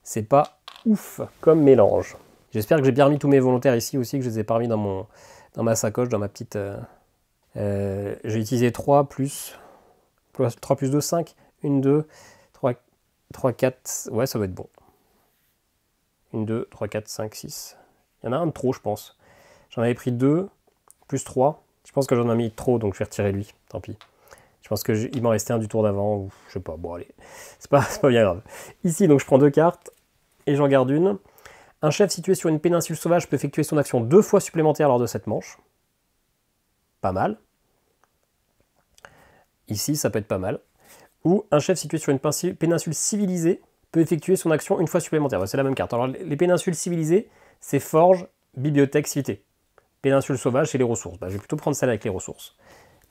C'est pas ouf comme mélange. J'espère que j'ai bien remis tous mes volontaires ici aussi, que je les ai pas remis dans ma sacoche, dans ma petite... j'ai utilisé 3 plus 2, 5. 1, 2, 3, 4... Ouais, ça va être bon. 1, 2, 3, 4, 5, 6. Il y en a un de trop, je pense. J'en avais pris 2, plus 3. Je pense que j'en ai mis trop, donc je vais retirer lui. Tant pis. Je pense qu'il m'en restait un du tour d'avant, ou je sais pas. Bon, allez. C'est pas bien grave. Ici, donc je prends 2 cartes, et j'en garde une. Un chef situé sur une péninsule sauvage peut effectuer son action 2 fois supplémentaire lors de cette manche. Pas mal. Ici, ça peut être pas mal. Ou un chef situé sur une péninsule civilisée peut effectuer son action 1 fois supplémentaire. C'est la même carte. Alors, les péninsules civilisées, c'est forge, bibliothèque, cité. Péninsule sauvage, c'est les ressources. Je vais plutôt prendre celle avec les ressources.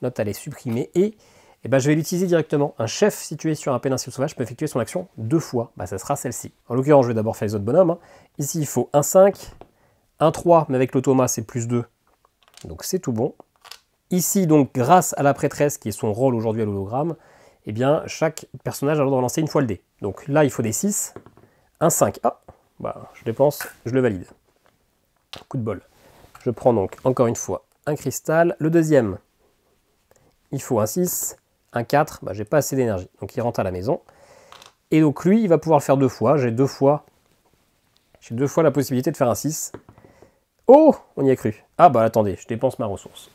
Note à les supprimer. Et je vais l'utiliser directement. Un chef situé sur un péninsule sauvage peut effectuer son action 2 fois. Ça sera celle-ci. En l'occurrence, je vais d'abord faire les autres bonhommes. Ici, il faut un 5, un 3, mais avec l'automa, c'est plus 2. Donc, c'est tout bon. Ici, donc, grâce à la prêtresse, qui est son rôle aujourd'hui à l'hologramme, chaque personnage a le droit de relancer une fois le dé. Donc là, il faut des 6, un 5. Ah, je dépense, je le valide. Coup de bol. Je prends donc, encore une fois, un cristal. Le deuxième, il faut un 6, un 4. J'ai pas assez d'énergie, donc il rentre à la maison. Et donc lui, il va pouvoir le faire 2 fois. J'ai deux fois la possibilité de faire un 6. Oh, on y a cru. Ah attendez, je dépense ma ressource.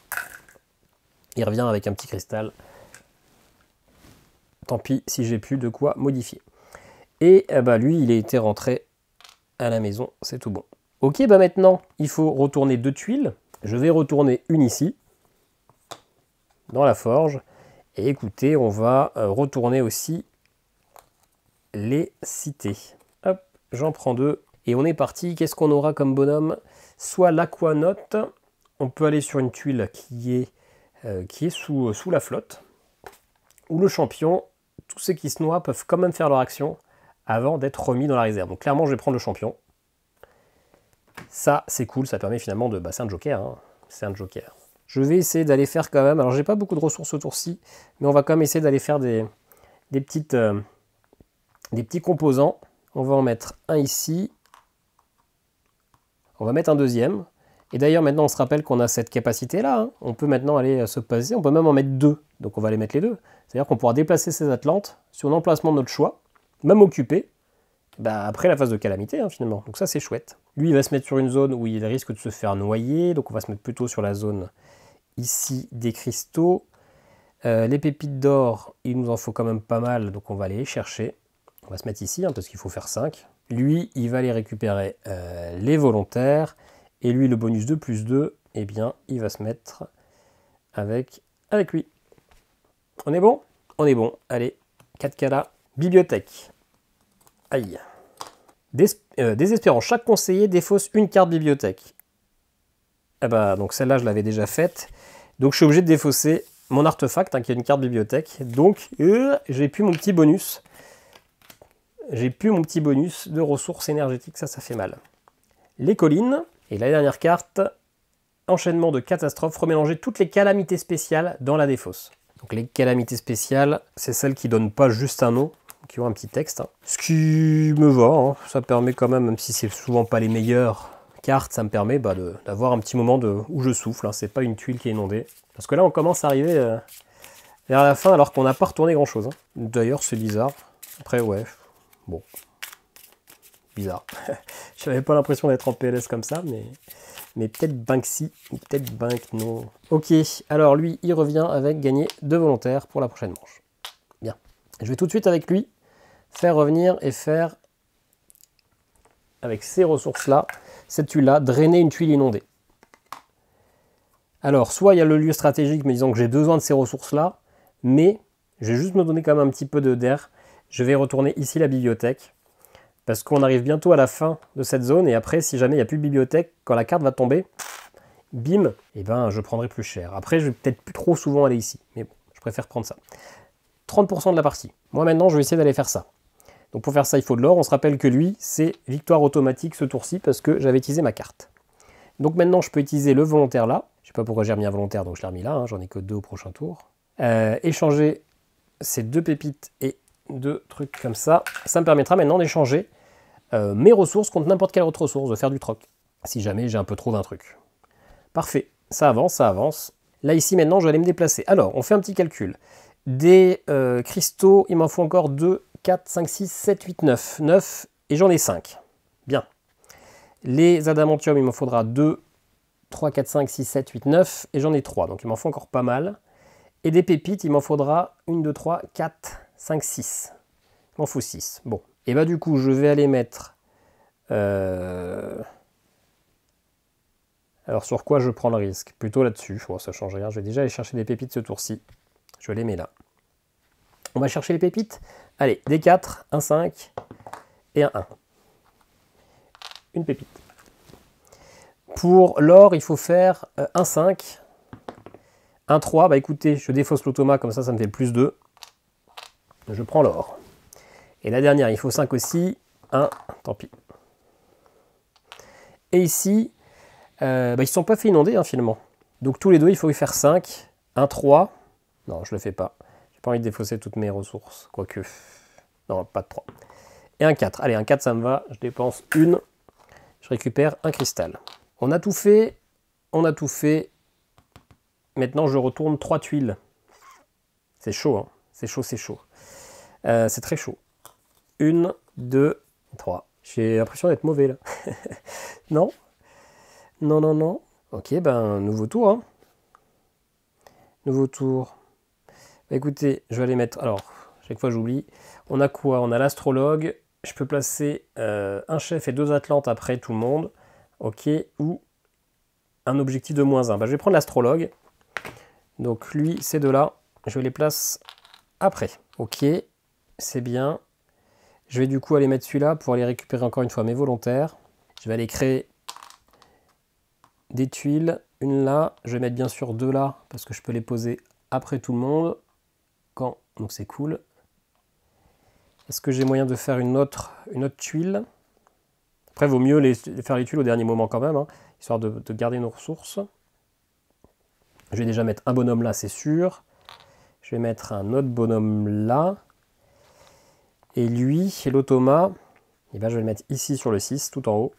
Il revient avec un petit cristal. Tant pis si j'ai plus de quoi modifier. Et lui, il a été rentré à la maison, c'est tout bon. Ok, maintenant, il faut retourner 2 tuiles. Je vais retourner une ici, dans la forge. Et écoutez, on va retourner aussi les cités. Hop, j'en prends 2. Et on est parti. Qu'est-ce qu'on aura comme bonhomme? Soit l'aquanote. On peut aller sur une tuile qui est sous la flotte. Ou le champion. Tous ceux qui se noient peuvent quand même faire leur action avant d'être remis dans la réserve. Donc clairement, je vais prendre le champion. Ça, c'est cool, ça permet finalement de... c'est un joker, hein. C'est un joker. Je vais essayer d'aller faire quand même... Alors, j'ai pas beaucoup de ressources au tour-ci, mais on va quand même essayer d'aller faire des petits composants. On va en mettre un ici. On va mettre un deuxième. Et d'ailleurs, maintenant, on se rappelle qu'on a cette capacité-là. Hein. On peut maintenant aller se passer. On peut même en mettre 2. Donc, on va les mettre les 2. C'est-à-dire qu'on pourra déplacer ces Atlantes sur un emplacement de notre choix, même occupé, après la phase de calamité, hein, finalement. Donc ça, c'est chouette. Lui, il va se mettre sur une zone où il risque de se faire noyer. Donc, on va se mettre plutôt sur la zone ici des cristaux. Les pépites d'or, il nous en faut quand même pas mal. Donc, on va aller les chercher. On va se mettre ici, hein, parce qu'il faut faire 5. Lui, il va aller récupérer les volontaires. Et lui, le bonus 2 plus 2, il va se mettre avec lui. On est bon? On est bon. Allez, 4K là. Bibliothèque. Aïe. Désespérant. Chaque conseiller défausse une carte bibliothèque. Donc celle-là, je l'avais déjà faite. Donc je suis obligé de défausser mon artefact, qui est une carte bibliothèque. Donc, j'ai plus mon petit bonus. J'ai plus mon petit bonus de ressources énergétiques. Ça fait mal. Les collines. Et la dernière carte, enchaînement de catastrophes, remélanger toutes les calamités spéciales dans la défausse. Donc les calamités spéciales, c'est celles qui ne donnent pas juste un nom, qui ont un petit texte. Ce qui me va, hein. Ça permet quand même si c'est souvent pas les meilleures cartes, ça me permet d'avoir un petit moment où je souffle. Hein. C'est pas une tuile qui est inondée. Parce que là, on commence à arriver vers la fin alors qu'on n'a pas retourné grand-chose. Hein. D'ailleurs, c'est bizarre. Après, ouais, bon... bizarre. Je n'avais pas l'impression d'être en PLS comme ça, mais peut-être Banksy, ou peut-être Bank, non. Ok, alors lui, il revient avec gagner 2 volontaires pour la prochaine manche. Bien. Je vais tout de suite avec lui faire revenir et faire, avec ces ressources-là, cette tuile-là, drainer une tuile inondée. Alors, soit il y a le lieu stratégique me disant que j'ai besoin de ces ressources-là, mais je vais juste me donner quand même un petit peu d'air. Je vais retourner ici la bibliothèque. Parce qu'on arrive bientôt à la fin de cette zone, et après, si jamais il n'y a plus de bibliothèque, quand la carte va tomber, bim, je prendrai plus cher. Après, je vais peut-être plus trop souvent aller ici, mais bon, je préfère prendre ça. 30% de la partie. Moi, maintenant, je vais essayer d'aller faire ça. Donc, pour faire ça, il faut de l'or. On se rappelle que lui, c'est victoire automatique ce tour-ci, parce que j'avais utilisé ma carte. Donc, maintenant, je peux utiliser le volontaire là. Je ne sais pas pourquoi j'ai remis un volontaire, donc je l'ai remis là. Hein, j'en ai que 2 au prochain tour. Échanger ces 2 pépites et 2 trucs comme ça. Ça me permettra maintenant d'échanger mes ressources contre n'importe quelle autre ressource, de faire du troc, si jamais j'ai un peu trop d'un truc. Parfait, ça avance, ça avance. Là, ici, maintenant, je vais aller me déplacer. Alors, on fait un petit calcul. Des cristaux, il m'en faut encore 2, 4, 5, 6, 7, 8, 9. 9, et j'en ai 5. Bien. Les adamantium, il m'en faudra 2, 3, 4, 5, 6, 7, 8, 9, et j'en ai 3, donc il m'en faut encore pas mal. Et des pépites, il m'en faudra 1, 2, 3, 4, 5, 6. Il m'en faut 6. Bon. Et du coup, je vais aller mettre Alors sur quoi je prends le risque? Plutôt là-dessus. Bon, ça change rien. Je vais déjà aller chercher des pépites ce tour-ci. Je les mets là. On va chercher les pépites. Allez, des 4, un 5 et un 1. Une pépite. Pour l'or, il faut faire un 5, un 3. Bah écoutez, je défausse l'automa, comme ça me fait le plus 2. Je prends l'or. Et la dernière, il faut 5 aussi. 1, tant pis. Et ici, ils ne se sont pas fait inonder, hein, finalement. Donc tous les deux, il faut y faire 5, un 3. Non, je ne le fais pas. J'ai pas envie de défausser toutes mes ressources. Quoique. Non, pas de 3. Et un 4. Allez, un 4, ça me va. Je dépense une. Je récupère un cristal. On a tout fait. On a tout fait. Maintenant, je retourne 3 tuiles. C'est chaud, hein. C'est chaud, c'est chaud. C'est très chaud. 1, 2, 3. J'ai l'impression d'être mauvais, là. Non? Non, non, non. Ok, ben, nouveau tour, hein. Nouveau tour. Bah, écoutez, je vais aller mettre... Alors, chaque fois, j'oublie. On a quoi? On a l'astrologue. Je peux placer un chef et 2 atlantes après tout le monde. Ok, ou un objectif de -1. Bah, je vais prendre l'astrologue. Donc lui, ces deux-là, je les place après. Ok, c'est bien. Je vais du coup aller mettre celui-là pour aller récupérer encore une fois mes volontaires. Je vais aller créer des tuiles. Une là, je vais mettre bien sûr 2 là, parce que je peux les poser après tout le monde. Donc c'est cool. Est-ce que j'ai moyen de faire une autre tuile? Après, il vaut mieux faire les tuiles au dernier moment quand même, hein, histoire de garder nos ressources. Je vais déjà mettre un bonhomme là, c'est sûr. Je vais mettre un autre bonhomme là. Et lui, l'automa, eh ben, je vais le mettre ici sur le 6, tout en haut.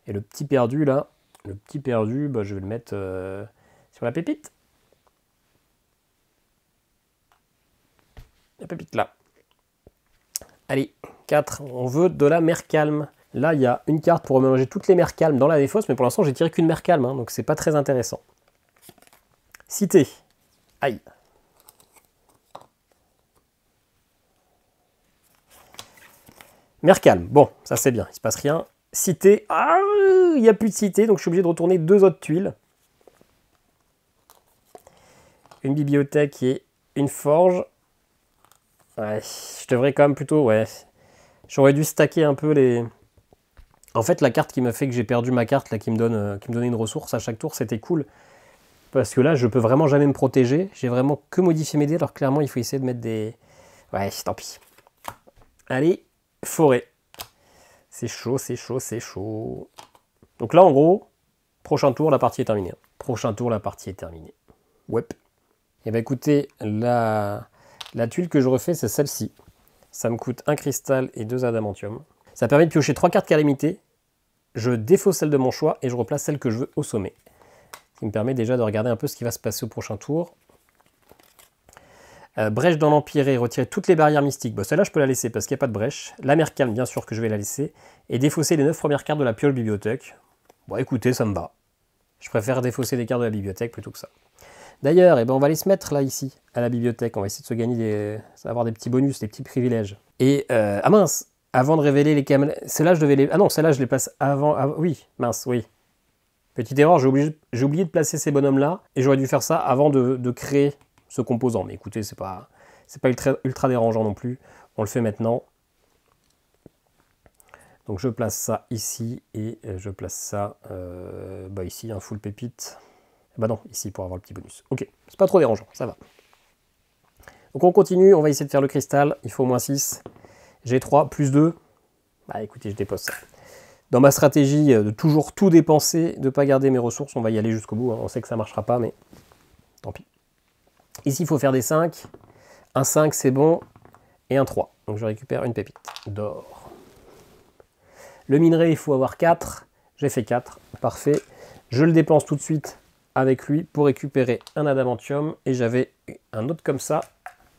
Et le petit perdu là, bah, je vais le mettre sur la pépite. La pépite là. Allez, 4, on veut de la mer calme. Là, il y a une carte pour remélanger toutes les mers calmes dans la défausse, mais pour l'instant, j'ai tiré qu'une mer calme, hein, donc c'est pas très intéressant. Cité. Aïe. Mer calme. Bon, ça c'est bien, il se passe rien. Cité. Ah, il n'y a plus de cité, donc je suis obligé de retourner 2 autres tuiles. Une bibliothèque et une forge. Ouais, je devrais quand même plutôt... Ouais. J'aurais dû stacker un peu les... En fait, la carte qui m'a fait que j'ai perdu ma carte, là, qui me donnait une ressource à chaque tour, c'était cool. Parce que là, je peux vraiment jamais me protéger. J'ai vraiment que modifié mes dés, alors clairement, il faut essayer de mettre des... Ouais, tant pis. Allez, forêt. C'est chaud, c'est chaud, c'est chaud. Donc là, en gros, prochain tour, la partie est terminée. Prochain tour, la partie est terminée. Ouais. Et bah écoutez, la tuile que je refais, c'est celle-ci. Ça me coûte un cristal et 2 adamantium. Ça permet de piocher 3 cartes calamité. Je défausse celle de mon choix et je replace celle que je veux au sommet. Ce qui me permet déjà de regarder un peu ce qui va se passer au prochain tour. Brèche dans l'empiré, retirer toutes les barrières mystiques. Bon, celle-là, je peux la laisser parce qu'il n'y a pas de brèche. La mer calme, bien sûr que je vais la laisser. Et défausser les 9 premières cartes de la pioche bibliothèque. Bon, écoutez, ça me va. Je préfère défausser des cartes de la bibliothèque plutôt que ça. D'ailleurs, on va aller se mettre là, ici, à la bibliothèque. On va essayer de se gagner avoir des petits bonus, des petits privilèges. Et, ah mince, avant de révéler les camels... Celle-là, je devais les... Ah non, celle-là, je les place avant... Oui, mince, oui. Petite erreur, j'ai oublié de placer ces bonhommes-là. Et j'aurais dû faire ça avant de créer ce composant. Mais écoutez, c'est pas ultra dérangeant non plus. On le fait maintenant. Donc je place ça ici et je place ça ici, un full pépite. Bah non, ici pour avoir le petit bonus. Ok, c'est pas trop dérangeant, ça va. Donc on continue, on va essayer de faire le cristal. Il faut au moins 6. J'ai 3 plus 2. Bah écoutez, je dépose ça. Dans ma stratégie de toujours tout dépenser, de ne pas garder mes ressources, on va y aller jusqu'au bout. Hein. On sait que ça ne marchera pas, mais tant pis. Ici, il faut faire des 5. Un 5, c'est bon. Et un 3. Donc je récupère une pépite d'or. Le minerai, il faut avoir 4. J'ai fait 4. Parfait. Je le dépense tout de suite avec lui pour récupérer un adamantium. Et j'avais un autre comme ça.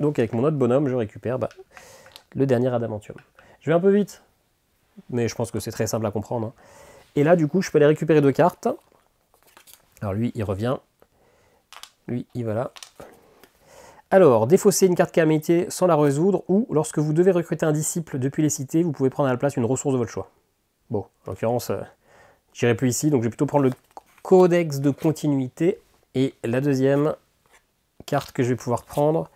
Donc avec mon autre bonhomme, je récupère le dernier adamantium. Je vais un peu vite, mais je pense que c'est très simple à comprendre. Et là, du coup, je peux aller récupérer 2 cartes. Alors lui, il revient. Lui, il va là. Alors, défausser une carte calamité sans la résoudre, ou lorsque vous devez recruter un disciple depuis les cités, vous pouvez prendre à la place une ressource de votre choix. Bon, en l'occurrence, j'irai plus ici, donc je vais plutôt prendre le codex de continuité. Et la deuxième carte que je vais pouvoir prendre,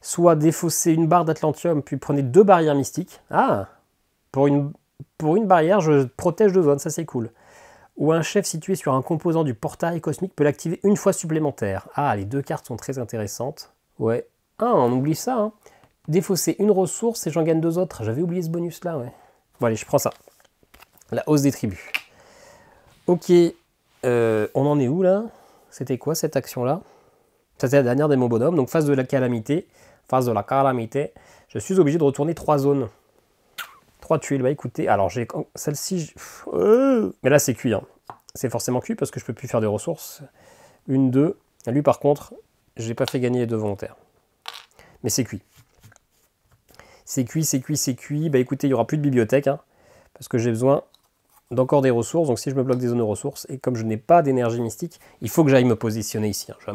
soit défausser une barre d'Atlantium, puis prenez 2 barrières mystiques. Ah, pour une barrière, je protège 2 zones, ça c'est cool. Ou un chef situé sur un composant du portail cosmique peut l'activer une fois supplémentaire. Ah, les 2 cartes sont très intéressantes. Ouais. Ah, on oublie ça, hein. Défausser une ressource et j'en gagne 2 autres. J'avais oublié ce bonus-là, ouais. Bon, allez, je prends ça. La hausse des tribus. Ok, on en est où, là? C'était quoi, cette action-là? C'était la dernière des mots bonhommes. Donc, phase de la calamité. Phase de la calamité. Je suis obligé de retourner 3 zones. 3 tuiles. Bah, écoutez, alors, j'ai celle-ci... Mais là, c'est cuit, hein. C'est forcément cuit parce que je peux plus faire de ressources. 1, 2. Lui, par contre, j'ai pas fait gagner les 2 volontaires. Mais c'est cuit. C'est cuit, c'est cuit, c'est cuit. Bah écoutez, il n'y aura plus de bibliothèque, hein, parce que j'ai besoin d'encore des ressources. Donc si je me bloque des zones de ressources, et comme je n'ai pas d'énergie mystique, il faut que j'aille me positionner ici. Hein. Je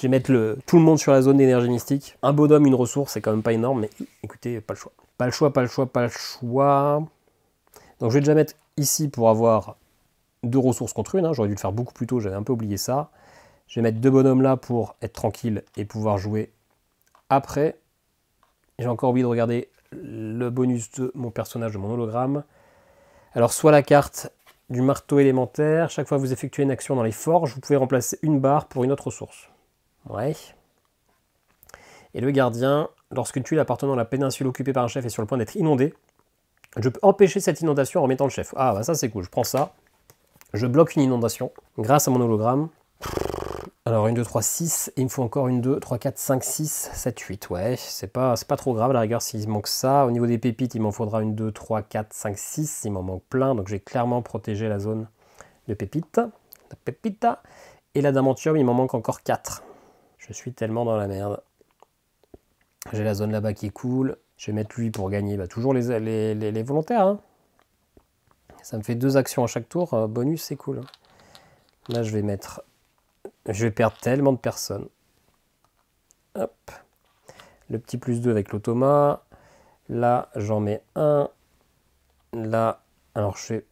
vais mettre tout le monde sur la zone d'énergie mystique. Un bonhomme, une ressource, c'est quand même pas énorme, mais écoutez, pas le choix. Pas le choix, pas le choix, pas le choix. Donc je vais déjà mettre ici pour avoir 2 ressources contre une. Hein. J'aurais dû le faire beaucoup plus tôt, j'avais un peu oublié ça. Je vais mettre 2 bonhommes là pour être tranquille et pouvoir jouer après. J'ai encore oublié de regarder le bonus de mon personnage, de mon hologramme. Alors, soit la carte du marteau élémentaire. Chaque fois que vous effectuez une action dans les forges, vous pouvez remplacer une barre pour une autre ressource. Ouais. Et le gardien, lorsqu'une tuile appartenant à la péninsule occupée par un chef est sur le point d'être inondée, je peux empêcher cette inondation en remettant le chef. Ah, bah ça c'est cool, je prends ça. Je bloque une inondation grâce à mon hologramme. Alors, 1, 2, 3, 6, et il me faut encore 1, 2, 3, 4, 5, 6, 7, 8. Ouais, c'est pas trop grave, à la rigueur, s'il manque ça. Au niveau des pépites, il m'en faudra 1, 2, 3, 4, 5, 6. Il m'en manque plein, donc j'ai clairement protégé la zone de pépites. La pépita. Et l'adamantium, il m'en manque encore 4. Je suis tellement dans la merde. J'ai la zone là-bas qui est cool. Je vais mettre lui pour gagner toujours les volontaires. Hein. Ça me fait 2 actions à chaque tour. Bonus, c'est cool. Là, je vais mettre... Je vais perdre tellement de personnes. Hop. Le petit +2 avec l'automa. Là, j'en mets un. Là, alors je vais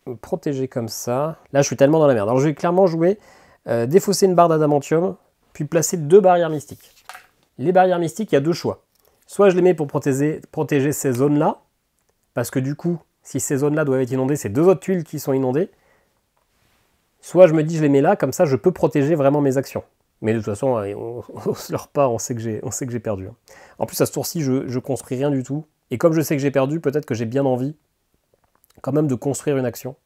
me protéger comme ça. Là, je suis tellement dans la merde. Alors, je vais clairement jouer, défausser une barre d'adamantium, puis placer 2 barrières mystiques. Les barrières mystiques, il y a 2 choix. Soit je les mets pour protéger ces zones-là, parce que du coup, si ces zones-là doivent être inondées, c'est 2 autres tuiles qui sont inondées. Soit je me dis je les mets là, comme ça je peux protéger vraiment mes actions. Mais de toute façon, on se leurre pas, on sait que j'ai perdu. En plus à ce tour-ci, je construis rien du tout. Et comme je sais que j'ai perdu, peut-être que j'ai bien envie quand même de construire une action.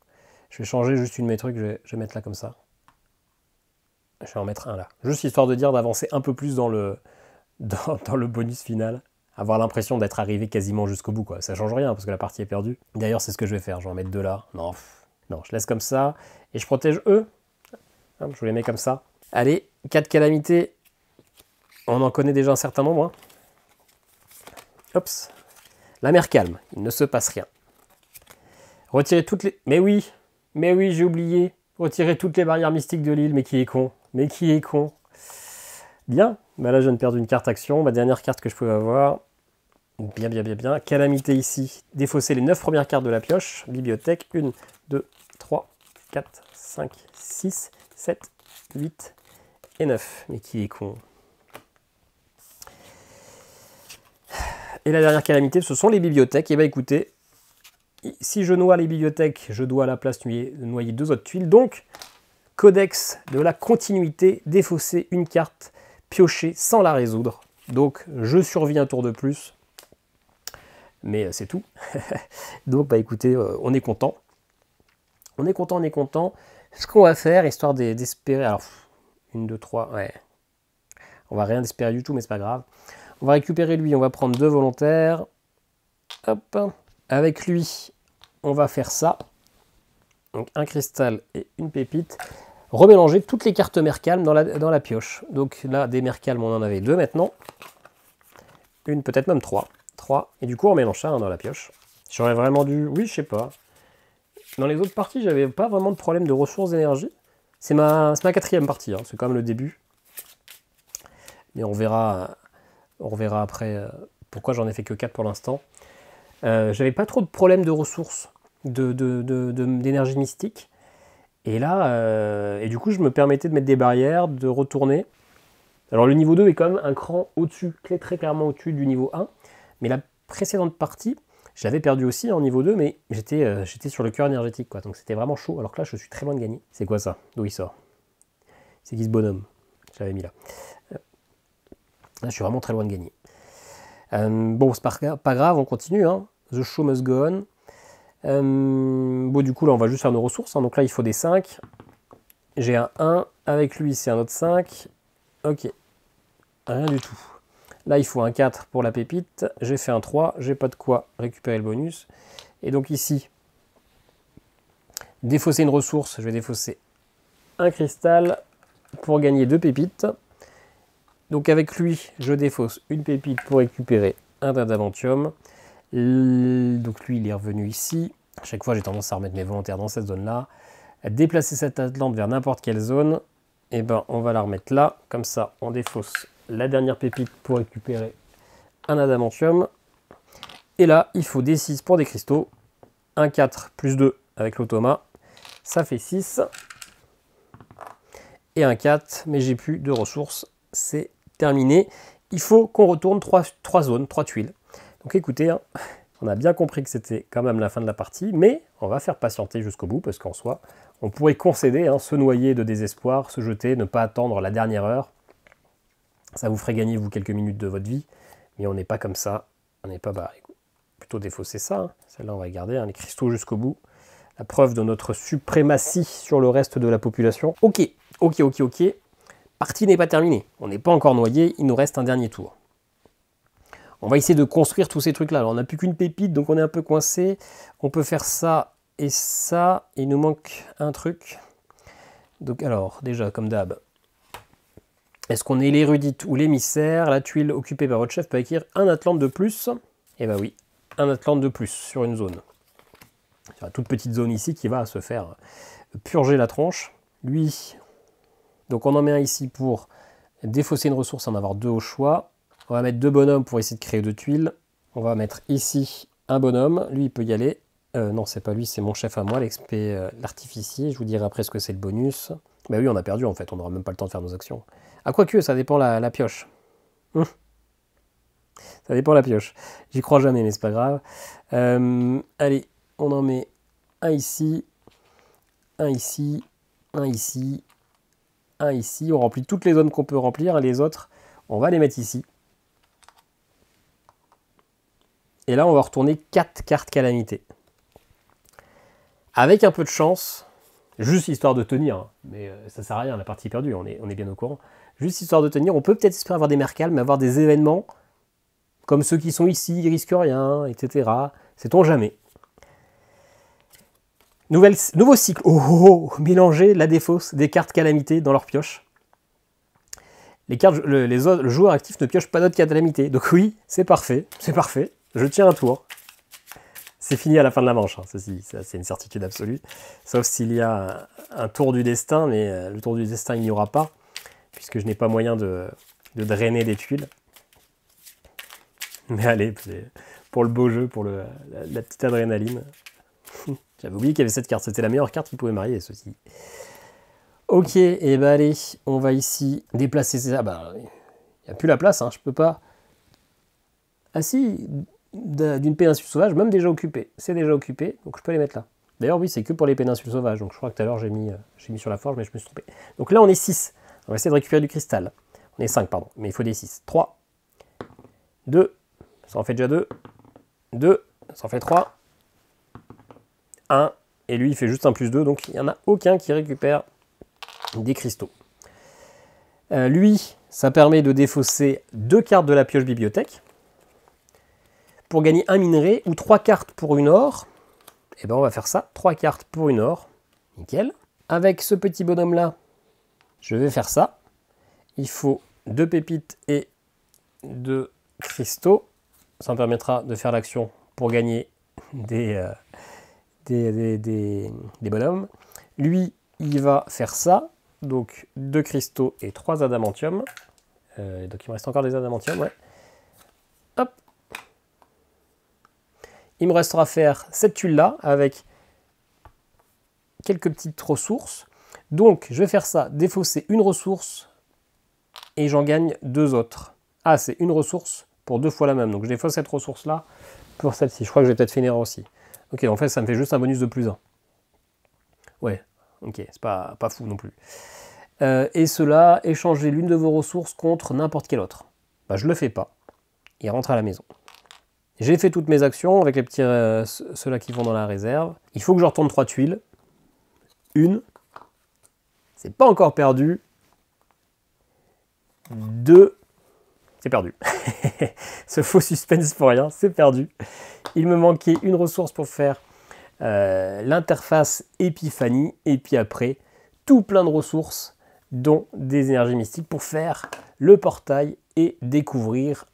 Je vais changer juste une de mes trucs, je vais mettre là comme ça. Je vais en mettre un là. Juste histoire de dire d'avancer un peu plus dans le bonus final. Avoir l'impression d'être arrivé quasiment jusqu'au bout, quoi. Ça change rien parce que la partie est perdue. D'ailleurs, c'est ce que je vais faire. Je vais en mettre 2 là. Non, je laisse comme ça. Et je protège eux. Je vous les mets comme ça. Allez, 4 calamités. On en connaît déjà un certain nombre. Hein. Hops. La mer calme. Il ne se passe rien. Retirez toutes les... Mais oui, j'ai oublié. Retirez toutes les barrières mystiques de l'île. Mais qui est con. Bien. Bah là, je viens de perdre une carte action. Ma dernière carte que je pouvais avoir. Bien. Calamité ici. Défausser les 9 premières cartes de la pioche. Bibliothèque. 1, 2, 3, 4, 5, 6, 7, 8 et 9. Mais qui est con. Et la dernière calamité, ce sont les bibliothèques. Et bien écoutez, si je noie les bibliothèques, je dois à la place noyer 2 autres tuiles. Donc, codex de la continuité, défausser une carte, piocher sans la résoudre. Donc, je survis un tour de plus. Mais c'est tout. Donc, bah écoutez, on est content. On est content. Ce qu'on va faire, histoire d'espérer... Alors, 1, 2, 3, ouais. On va rien espérer du tout, mais c'est pas grave. On va récupérer lui, on va prendre 2 volontaires. Hop. Avec lui, on va faire ça. Donc, un cristal et une pépite. Remélanger toutes les cartes Mercalm dans la pioche. Donc là, des Mercalm, on en avait 2 maintenant. Une, peut-être même 3. 3. Et du coup, on mélange ça dans la pioche. J'aurais vraiment dû... Oui, je sais pas. Dans les autres parties, j'avais pas vraiment de problème de ressources d'énergie. C'est ma 4e partie, hein. C'est quand même le début. Mais on verra après pourquoi j'en ai fait que 4 pour l'instant. J'avais pas trop de problèmes de ressources, d'énergie mystique. Et là, et du coup, je me permettais de mettre des barrières, de retourner. Alors le niveau 2 est quand même un cran au-dessus, très clairement au-dessus du niveau 1. Mais la précédente partie, je l'avais perdu aussi en niveau 2, mais j'étais sur le cœur énergétique, quoi. Donc c'était vraiment chaud, alors que là, je suis très loin de gagner. C'est quoi ça? D'où il sort? C'est qui ce bonhomme? Je l'avais mis là. Là, je suis vraiment très loin de gagner. Bon, c'est pas grave, on continue. Hein. The show must go on. Bon, du coup, là, on va juste faire nos ressources. Hein. Donc là, il faut des 5. J'ai un 1. Avec lui, c'est un autre 5. Ok. Rien du tout. Là, il faut un 4 pour la pépite. J'ai fait un 3. J'ai pas de quoi récupérer le bonus. Et donc ici, défausser une ressource. Je vais défausser un cristal pour gagner 2 pépites. Donc avec lui, je défausse une pépite pour récupérer un d'adamantium. Donc lui, il est revenu ici. À chaque fois, j'ai tendance à remettre mes volontaires dans cette zone-là. Déplacer cette Atlante vers n'importe quelle zone. Et ben, on va la remettre là. Comme ça, on défausse la dernière pépite pour récupérer un adamantium. Et là, il faut des 6 pour des cristaux. Un 4 plus 2 avec l'automa. Ça fait 6. Et un 4, mais j'ai plus de ressources. C'est terminé. Il faut qu'on retourne 3 zones, 3 tuiles. Donc écoutez, hein, on a bien compris que c'était quand même la fin de la partie, mais on va faire patienter jusqu'au bout, parce qu'en soi, on pourrait concéder, hein, se noyer de désespoir, se jeter, ne pas attendre la dernière heure. Ça vous ferait gagner, vous, quelques minutes de votre vie, mais on n'est pas comme ça, on n'est pas barré. Plutôt défausser ça, hein. Celle-là on va garder, hein, les cristaux jusqu'au bout. La preuve de notre suprématie sur le reste de la population. Ok. Partie n'est pas terminée. On n'est pas encore noyé, il nous reste un dernier tour. On va essayer de construire tous ces trucs-là. Alors on n'a plus qu'une pépite, donc on est un peu coincé. On peut faire ça et ça. Il nous manque un truc. Donc alors, déjà, comme d'hab, est-ce qu'on est l'érudite ou l'émissaire? La tuile occupée par votre chef peut acquérir un Atlante de plus. Eh ben oui, un Atlante de plus sur une zone. Sur la toute petite zone ici qui va se faire purger la tronche. Lui, donc on en met un ici pour défausser une ressource, en avoir 2 au choix. On va mettre 2 bonhommes pour essayer de créer 2 tuiles. On va mettre ici un bonhomme. Lui, il peut y aller. Non, c'est pas lui, c'est mon chef à moi, l'artificier. Je vous dirai après ce que c'est le bonus. Bah oui, on a perdu en fait, on n'aura même pas le temps de faire nos actions. Ah, quoique, ça dépend la pioche. Ça dépend la pioche. J'y crois jamais, mais c'est pas grave. Allez, on en met un ici, un ici, un ici, un ici. On remplit toutes les zones qu'on peut remplir. Les autres, on va les mettre ici. Et là, on va retourner 4 cartes calamité. Avec un peu de chance, juste histoire de tenir, hein, mais ça sert à rien, la partie est perdue, on est bien au courant. Juste histoire de tenir, on peut peut-être espérer avoir des mercales, mais avoir des événements comme ceux qui sont ici, ils risquent rien, etc. Sait-on jamais. Nouveau cycle. Mélanger la défausse des cartes calamité dans leur pioche. Le joueur actif ne pioche pas d'autres cartes calamité. Donc oui, c'est parfait. Je tiens un tour. C'est fini à la fin de la manche, hein. C'est une certitude absolue. Sauf s'il y a un tour du destin, mais le tour du destin, il n'y aura pas, puisque je n'ai pas moyen de drainer des tuiles. Mais allez, pour le beau jeu, pour la petite adrénaline. J'avais oublié qu'il y avait cette carte, c'était la meilleure carte qui pouvait marier, ceci. Ok, et bah allez, on va ici déplacer ça. Bah, il n'y a plus la place, hein, je peux pas. Ah si, d'une péninsule sauvage, même déjà occupée. C'est déjà occupé, donc je peux les mettre là. D'ailleurs, oui, c'est que pour les péninsules sauvages, donc je crois que tout à l'heure j'ai mis sur la forge, mais je me suis trompé. Donc là, on est 6. On va essayer de récupérer du cristal. On est 5, pardon, mais il faut des 6. 3, 2, ça en fait déjà 2, 2, ça en fait 3, 1, et lui, il fait juste un plus 2, donc il n'y en a aucun qui récupère des cristaux. Lui, ça permet de défausser 2 cartes de la pioche bibliothèque. Pour gagner un minerai ou 3 cartes pour une or, et ben on va faire ça, 3 cartes pour une or, nickel. Avec ce petit bonhomme là, je vais faire ça. Il faut 2 pépites et 2 cristaux. Ça me permettra de faire l'action pour gagner des bonhommes. Lui, il va faire ça, donc 2 cristaux et 3 adamantium. Donc il me reste encore des adamantium, ouais. Hop. il me restera à faire cette tuile-là avec quelques petites ressources. Donc, je vais faire ça, défausser une ressource et j'en gagne 2 autres. Ah, c'est une ressource pour 2 fois la même. Donc, je défausse cette ressource-là pour celle-ci. Je crois que j'ai peut-être fait une erreur aussi. Ok, en fait, ça me fait juste un bonus de +1. Ouais, ok, c'est pas fou non plus. Et cela, échanger l'une de vos ressources contre n'importe quelle autre. Bah, je le fais pas. Il rentre à la maison. J'ai fait toutes mes actions avec les petits ceux-là qui vont dans la réserve. Il faut que je retourne 3 tuiles. Une. C'est pas encore perdu. 2. C'est perdu. Ce faux suspense pour rien, c'est perdu. Il me manquait une ressource pour faire l'interface Épiphanie. Et puis après, tout plein de ressources, dont des énergies mystiques pour faire le portail et découvrir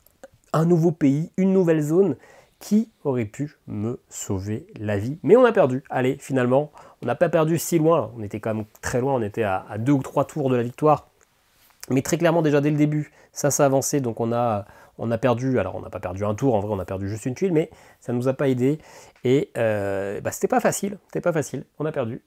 un nouveau pays, une nouvelle zone qui aurait pu me sauver la vie. Mais on a perdu. Allez, finalement, on n'a pas perdu si loin. On était quand même très loin, on était à 2 ou 3 tours de la victoire. Mais très clairement, déjà dès le début, ça a avancé. Donc on a perdu, alors on n'a pas perdu un tour, en vrai on a perdu juste une tuile, mais ça ne nous a pas aidé. Et c'était pas facile, on a perdu.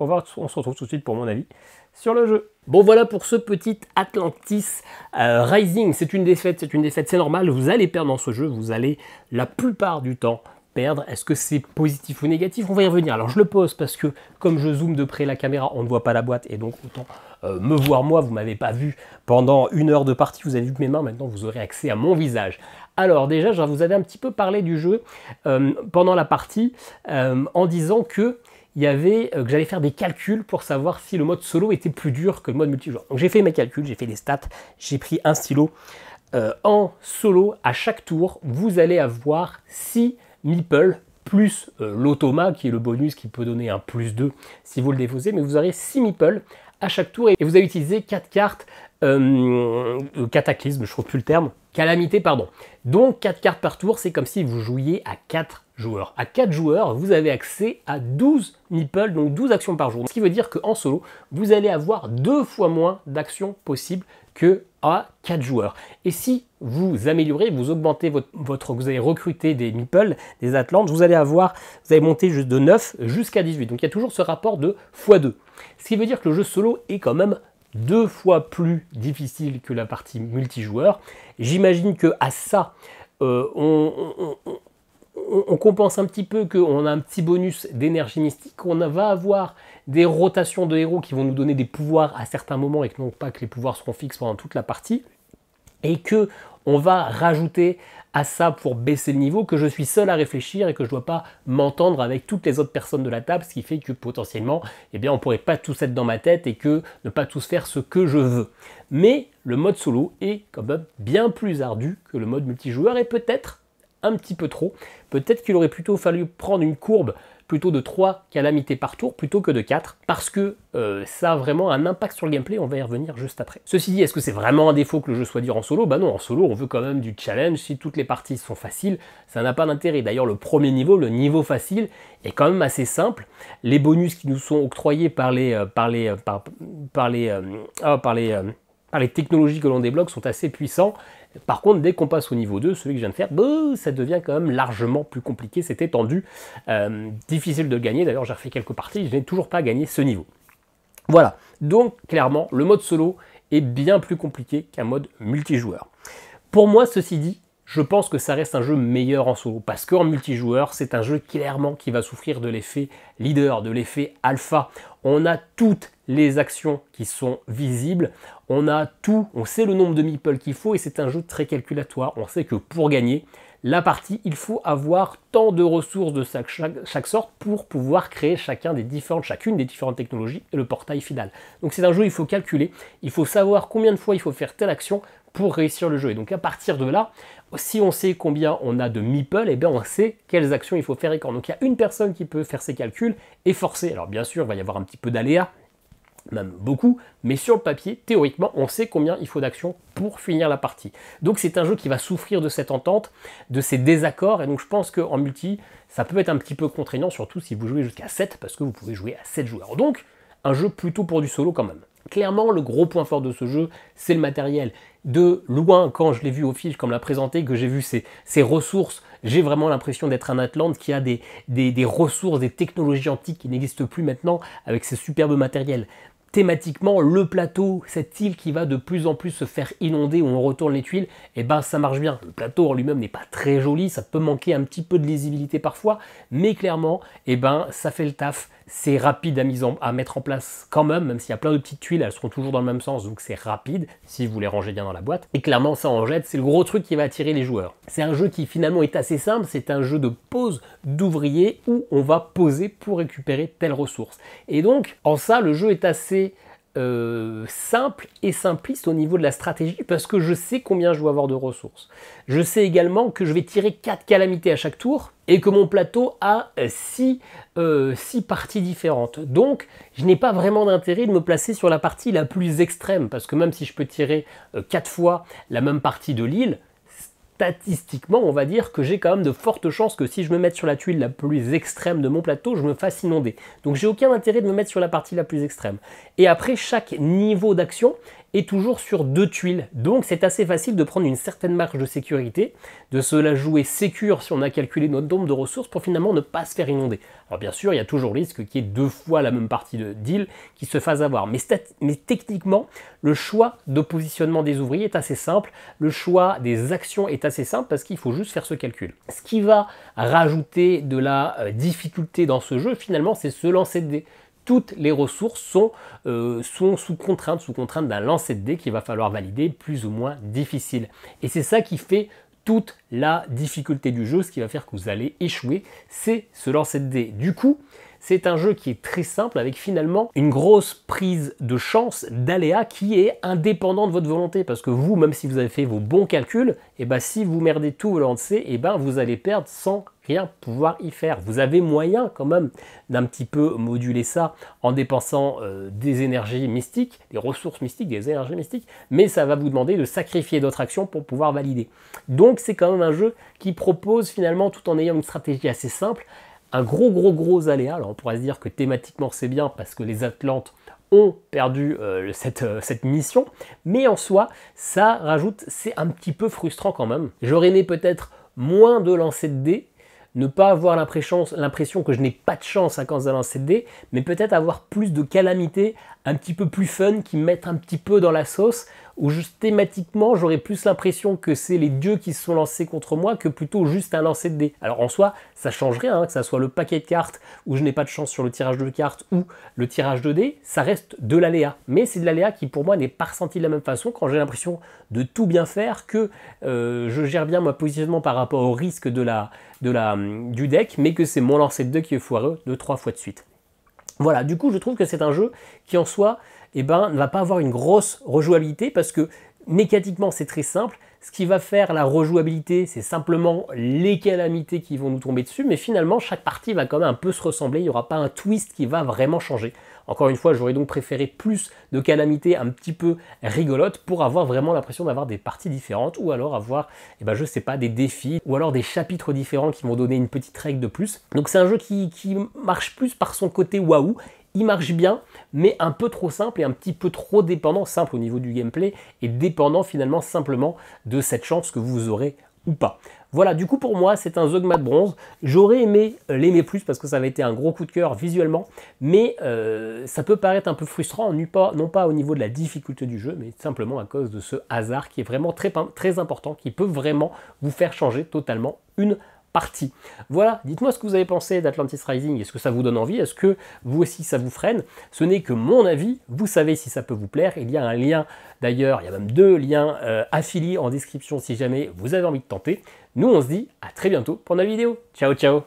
On se retrouve tout de suite pour mon avis sur le jeu. Bon voilà pour ce petit Atlantis Rising. C'est une défaite, c'est normal. Vous allez perdre dans ce jeu, vous allez la plupart du temps perdre. Est-ce que c'est positif ou négatif? On va y revenir. Alors je le pose parce que comme je zoome de près la caméra, on ne voit pas la boîte et donc autant me voir moi. Vous ne m'avez pas vu pendant 1 heure de partie, vous avez vu mes mains, maintenant vous aurez accès à mon visage. Alors déjà, je vous avais un petit peu parlé du jeu pendant la partie en disant que que j'allais faire des calculs pour savoir si le mode solo était plus dur que le mode multijoueur. Donc j'ai fait mes calculs, j'ai fait des stats, j'ai pris un stylo. En solo, à chaque tour, vous allez avoir 6 meeples plus l'automa qui est le bonus qui peut donner un +2 si vous le défaussez, mais vous aurez 6 meeples à chaque tour et vous allez utiliser 4 cartes cataclysme, je ne trouve plus le terme, calamité, pardon. Donc 4 cartes par tour, c'est comme si vous jouiez à 4 joueurs. À 4 joueurs, vous avez accès à 12 meeples, donc 12 actions par jour. Ce qui veut dire qu'en solo, vous allez avoir 2 fois moins d'actions possibles que à 4 joueurs. Et si vous améliorez, vous augmentez vous allez recruter des meeples, des Atlantes, vous allez monter juste de 9 jusqu'à 18. Donc il y a toujours ce rapport de x2. Ce qui veut dire que le jeu solo est quand même 2 fois plus difficile que la partie multijoueur. J'imagine que à ça, on compense un petit peu, qu'on a un petit bonus d'énergie mystique, on va avoir des rotations de héros qui vont nous donner des pouvoirs à certains moments et que non pas que les pouvoirs seront fixes pendant toute la partie, et que on va rajouter à ça pour baisser le niveau, que je suis seul à réfléchir et que je ne dois pas m'entendre avec toutes les autres personnes de la table, ce qui fait que potentiellement, eh bien, on ne pourrait pas tous être dans ma tête et que ne pas tous faire ce que je veux. Mais le mode solo est quand même bien plus ardu que le mode multijoueur et peut-être un petit peu trop. Peut-être qu'il aurait plutôt fallu prendre une courbe plutôt de 3 calamités par tour plutôt que de 4, parce que ça a vraiment un impact sur le gameplay, on va y revenir juste après. Ceci dit, est-ce que c'est vraiment un défaut que le jeu soit dur en solo? Bah non, en solo on veut quand même du challenge. Si toutes les parties sont faciles, ça n'a pas d'intérêt. D'ailleurs le premier niveau, le niveau facile, est quand même assez simple. Les bonus qui nous sont octroyés par les technologies que l'on débloque sont assez puissants. Par contre, dès qu'on passe au niveau 2, celui que je viens de faire, ça devient quand même largement plus compliqué, c'est étendu, difficile de gagner. D'ailleurs, j'ai refait quelques parties, je n'ai toujours pas gagné ce niveau. Voilà, donc clairement, le mode solo est bien plus compliqué qu'un mode multijoueur. Pour moi, ceci dit, je pense que ça reste un jeu meilleur en solo, parce qu'en multijoueur, c'est un jeu clairement qui va souffrir de l'effet leader, de l'effet alpha. On a toutes les actions qui sont visibles, on a tout, on sait le nombre de meeples qu'il faut et c'est un jeu très calculatoire. On sait que pour gagner la partie, il faut avoir tant de ressources de chaque sorte pour pouvoir créer chacune des différentes technologies et le portail final. Donc c'est un jeu, il faut calculer, il faut savoir combien de fois il faut faire telle action pour réussir le jeu. Et donc à partir de là, si on sait combien on a de meeples, eh bien on sait quelles actions il faut faire et quand. Donc il y a une personne qui peut faire ces calculs et forcer. Alors bien sûr, il va y avoir un petit peu d'aléa, même beaucoup, mais sur le papier, théoriquement, on sait combien il faut d'actions pour finir la partie. Donc c'est un jeu qui va souffrir de cette entente, de ces désaccords, et donc je pense qu'en multi, ça peut être un petit peu contraignant, surtout si vous jouez jusqu'à 7, parce que vous pouvez jouer à 7 joueurs. Donc, un jeu plutôt pour du solo quand même. Clairement, le gros point fort de ce jeu, c'est le matériel. De loin, quand je l'ai vu au fiche, comme l'a présenté, que j'ai vu ces ressources j'ai vraiment l'impression d'être un Atlante qui a des ressources, des technologies antiques qui n'existent plus maintenant avec ces superbes matériels. Thématiquement, le plateau, cette île qui va de plus en plus se faire inonder où on retourne les tuiles, et ben ça marche bien. Le plateau en lui-même n'est pas très joli, ça peut manquer un petit peu de lisibilité parfois, mais clairement, et ben ça fait le taf. C'est rapide à mettre en place quand même s'il y a plein de petites tuiles, elles seront toujours dans le même sens, donc c'est rapide si vous les rangez bien dans la boîte. Et clairement, ça en jette, c'est le gros truc qui va attirer les joueurs. C'est un jeu qui finalement est assez simple, c'est un jeu de pose d'ouvrier où on va poser pour récupérer telle ressource. Et donc, en ça, le jeu est assez simple et simpliste au niveau de la stratégie parce que je sais combien je dois avoir de ressources. Je sais également que je vais tirer 4 calamités à chaque tour et que mon plateau a 6 parties différentes. Donc, je n'ai pas vraiment d'intérêt de me placer sur la partie la plus extrême parce que même si je peux tirer 4 fois la même partie de l'île, statistiquement, on va dire que j'ai quand même de fortes chances que si je me mette sur la tuile la plus extrême de mon plateau, je me fasse inonder. Donc j'ai aucun intérêt de me mettre sur la partie la plus extrême. Et après, chaque niveau d'action est toujours sur 2 tuiles. Donc c'est assez facile de prendre une certaine marge de sécurité, de se la jouer sécure si on a calculé notre nombre de ressources pour finalement ne pas se faire inonder. Alors bien sûr, il y a toujours le risque qu'il y ait 2 fois la même partie d'île qui se fasse avoir. Mais techniquement, le choix de positionnement des ouvriers est assez simple. Le choix des actions est assez simple parce qu'il faut juste faire ce calcul. Ce qui va rajouter de la difficulté dans ce jeu, finalement, c'est ce lancer de dés. Toutes les ressources sont sous contrainte d'un lancer de dés qu'il va falloir valider plus ou moins difficile. Et c'est ça qui fait toute la difficulté du jeu, ce qui va faire que vous allez échouer, c'est ce lancer de dés. Du coup, c'est un jeu qui est très simple avec finalement une grosse prise de chance, d'aléa qui est indépendant de votre volonté. Parce que vous, même si vous avez fait vos bons calculs, et ben si vous merdez tout au lancer, et ben vous allez perdre sans rien pouvoir y faire. Vous avez moyen quand même d'un petit peu moduler ça en dépensant des énergies mystiques, des ressources mystiques, des énergies mystiques, mais ça va vous demander de sacrifier d'autres actions pour pouvoir valider. Donc c'est quand même un jeu qui propose finalement, tout en ayant une stratégie assez simple, un gros aléa. Alors on pourrait se dire que thématiquement c'est bien parce que les Atlantes ont perdu cette mission, mais en soi ça rajoute, c'est un petit peu frustrant quand même. J'aurais aimé peut-être moins de lancer de dés, ne pas avoir l'impression que je n'ai pas de chance à cause d'un lancer de dés, mais peut-être avoir plus de calamités un petit peu plus fun qui me mettent un petit peu dans la sauce, où juste thématiquement j'aurais plus l'impression que c'est les dieux qui se sont lancés contre moi que plutôt juste un lancer de dés. Alors en soi, ça change rien, que ça soit le paquet de cartes où je n'ai pas de chance sur le tirage de cartes ou le tirage de dés, ça reste de l'aléa. Mais c'est de l'aléa qui pour moi n'est pas ressenti de la même façon quand j'ai l'impression de tout bien faire, que je gère bien mon positionnement par rapport au risque du deck, mais que c'est mon lancer de dés qui est foireux 2-3 fois de suite. Voilà, du coup je trouve que c'est un jeu qui en soi ne va pas avoir une grosse rejouabilité parce que mécaniquement c'est très simple. Ce qui va faire la rejouabilité, c'est simplement les calamités qui vont nous tomber dessus, mais finalement chaque partie va quand même un peu se ressembler, il n'y aura pas un twist qui va vraiment changer. Encore une fois, j'aurais donc préféré plus de calamités un petit peu rigolotes pour avoir vraiment l'impression d'avoir des parties différentes, ou alors avoir, je sais pas, des défis, ou alors des chapitres différents qui vont donner une petite règle de plus. Donc c'est un jeu qui marche plus par son côté waouh. Il marche bien, mais un peu trop simple et un petit peu trop dépendant, simple au niveau du gameplay, et dépendant finalement simplement de cette chance que vous aurez ou pas. Voilà, du coup pour moi c'est un Zogmat bronze. J'aurais aimé l'aimer plus parce que ça avait été un gros coup de cœur visuellement, mais ça peut paraître un peu frustrant, non pas au niveau de la difficulté du jeu, mais simplement à cause de ce hasard qui est vraiment très important, qui peut vraiment vous faire changer totalement une partie. Voilà, dites-moi ce que vous avez pensé d'Atlantis Rising. Est-ce que ça vous donne envie? Est-ce que vous aussi ça vous freine? Ce n'est que mon avis, vous savez si ça peut vous plaire. Il y a un lien, d'ailleurs, il y a même 2 liens affiliés en description si jamais vous avez envie de tenter. Nous on se dit à très bientôt pour une nouvelle vidéo. Ciao ciao.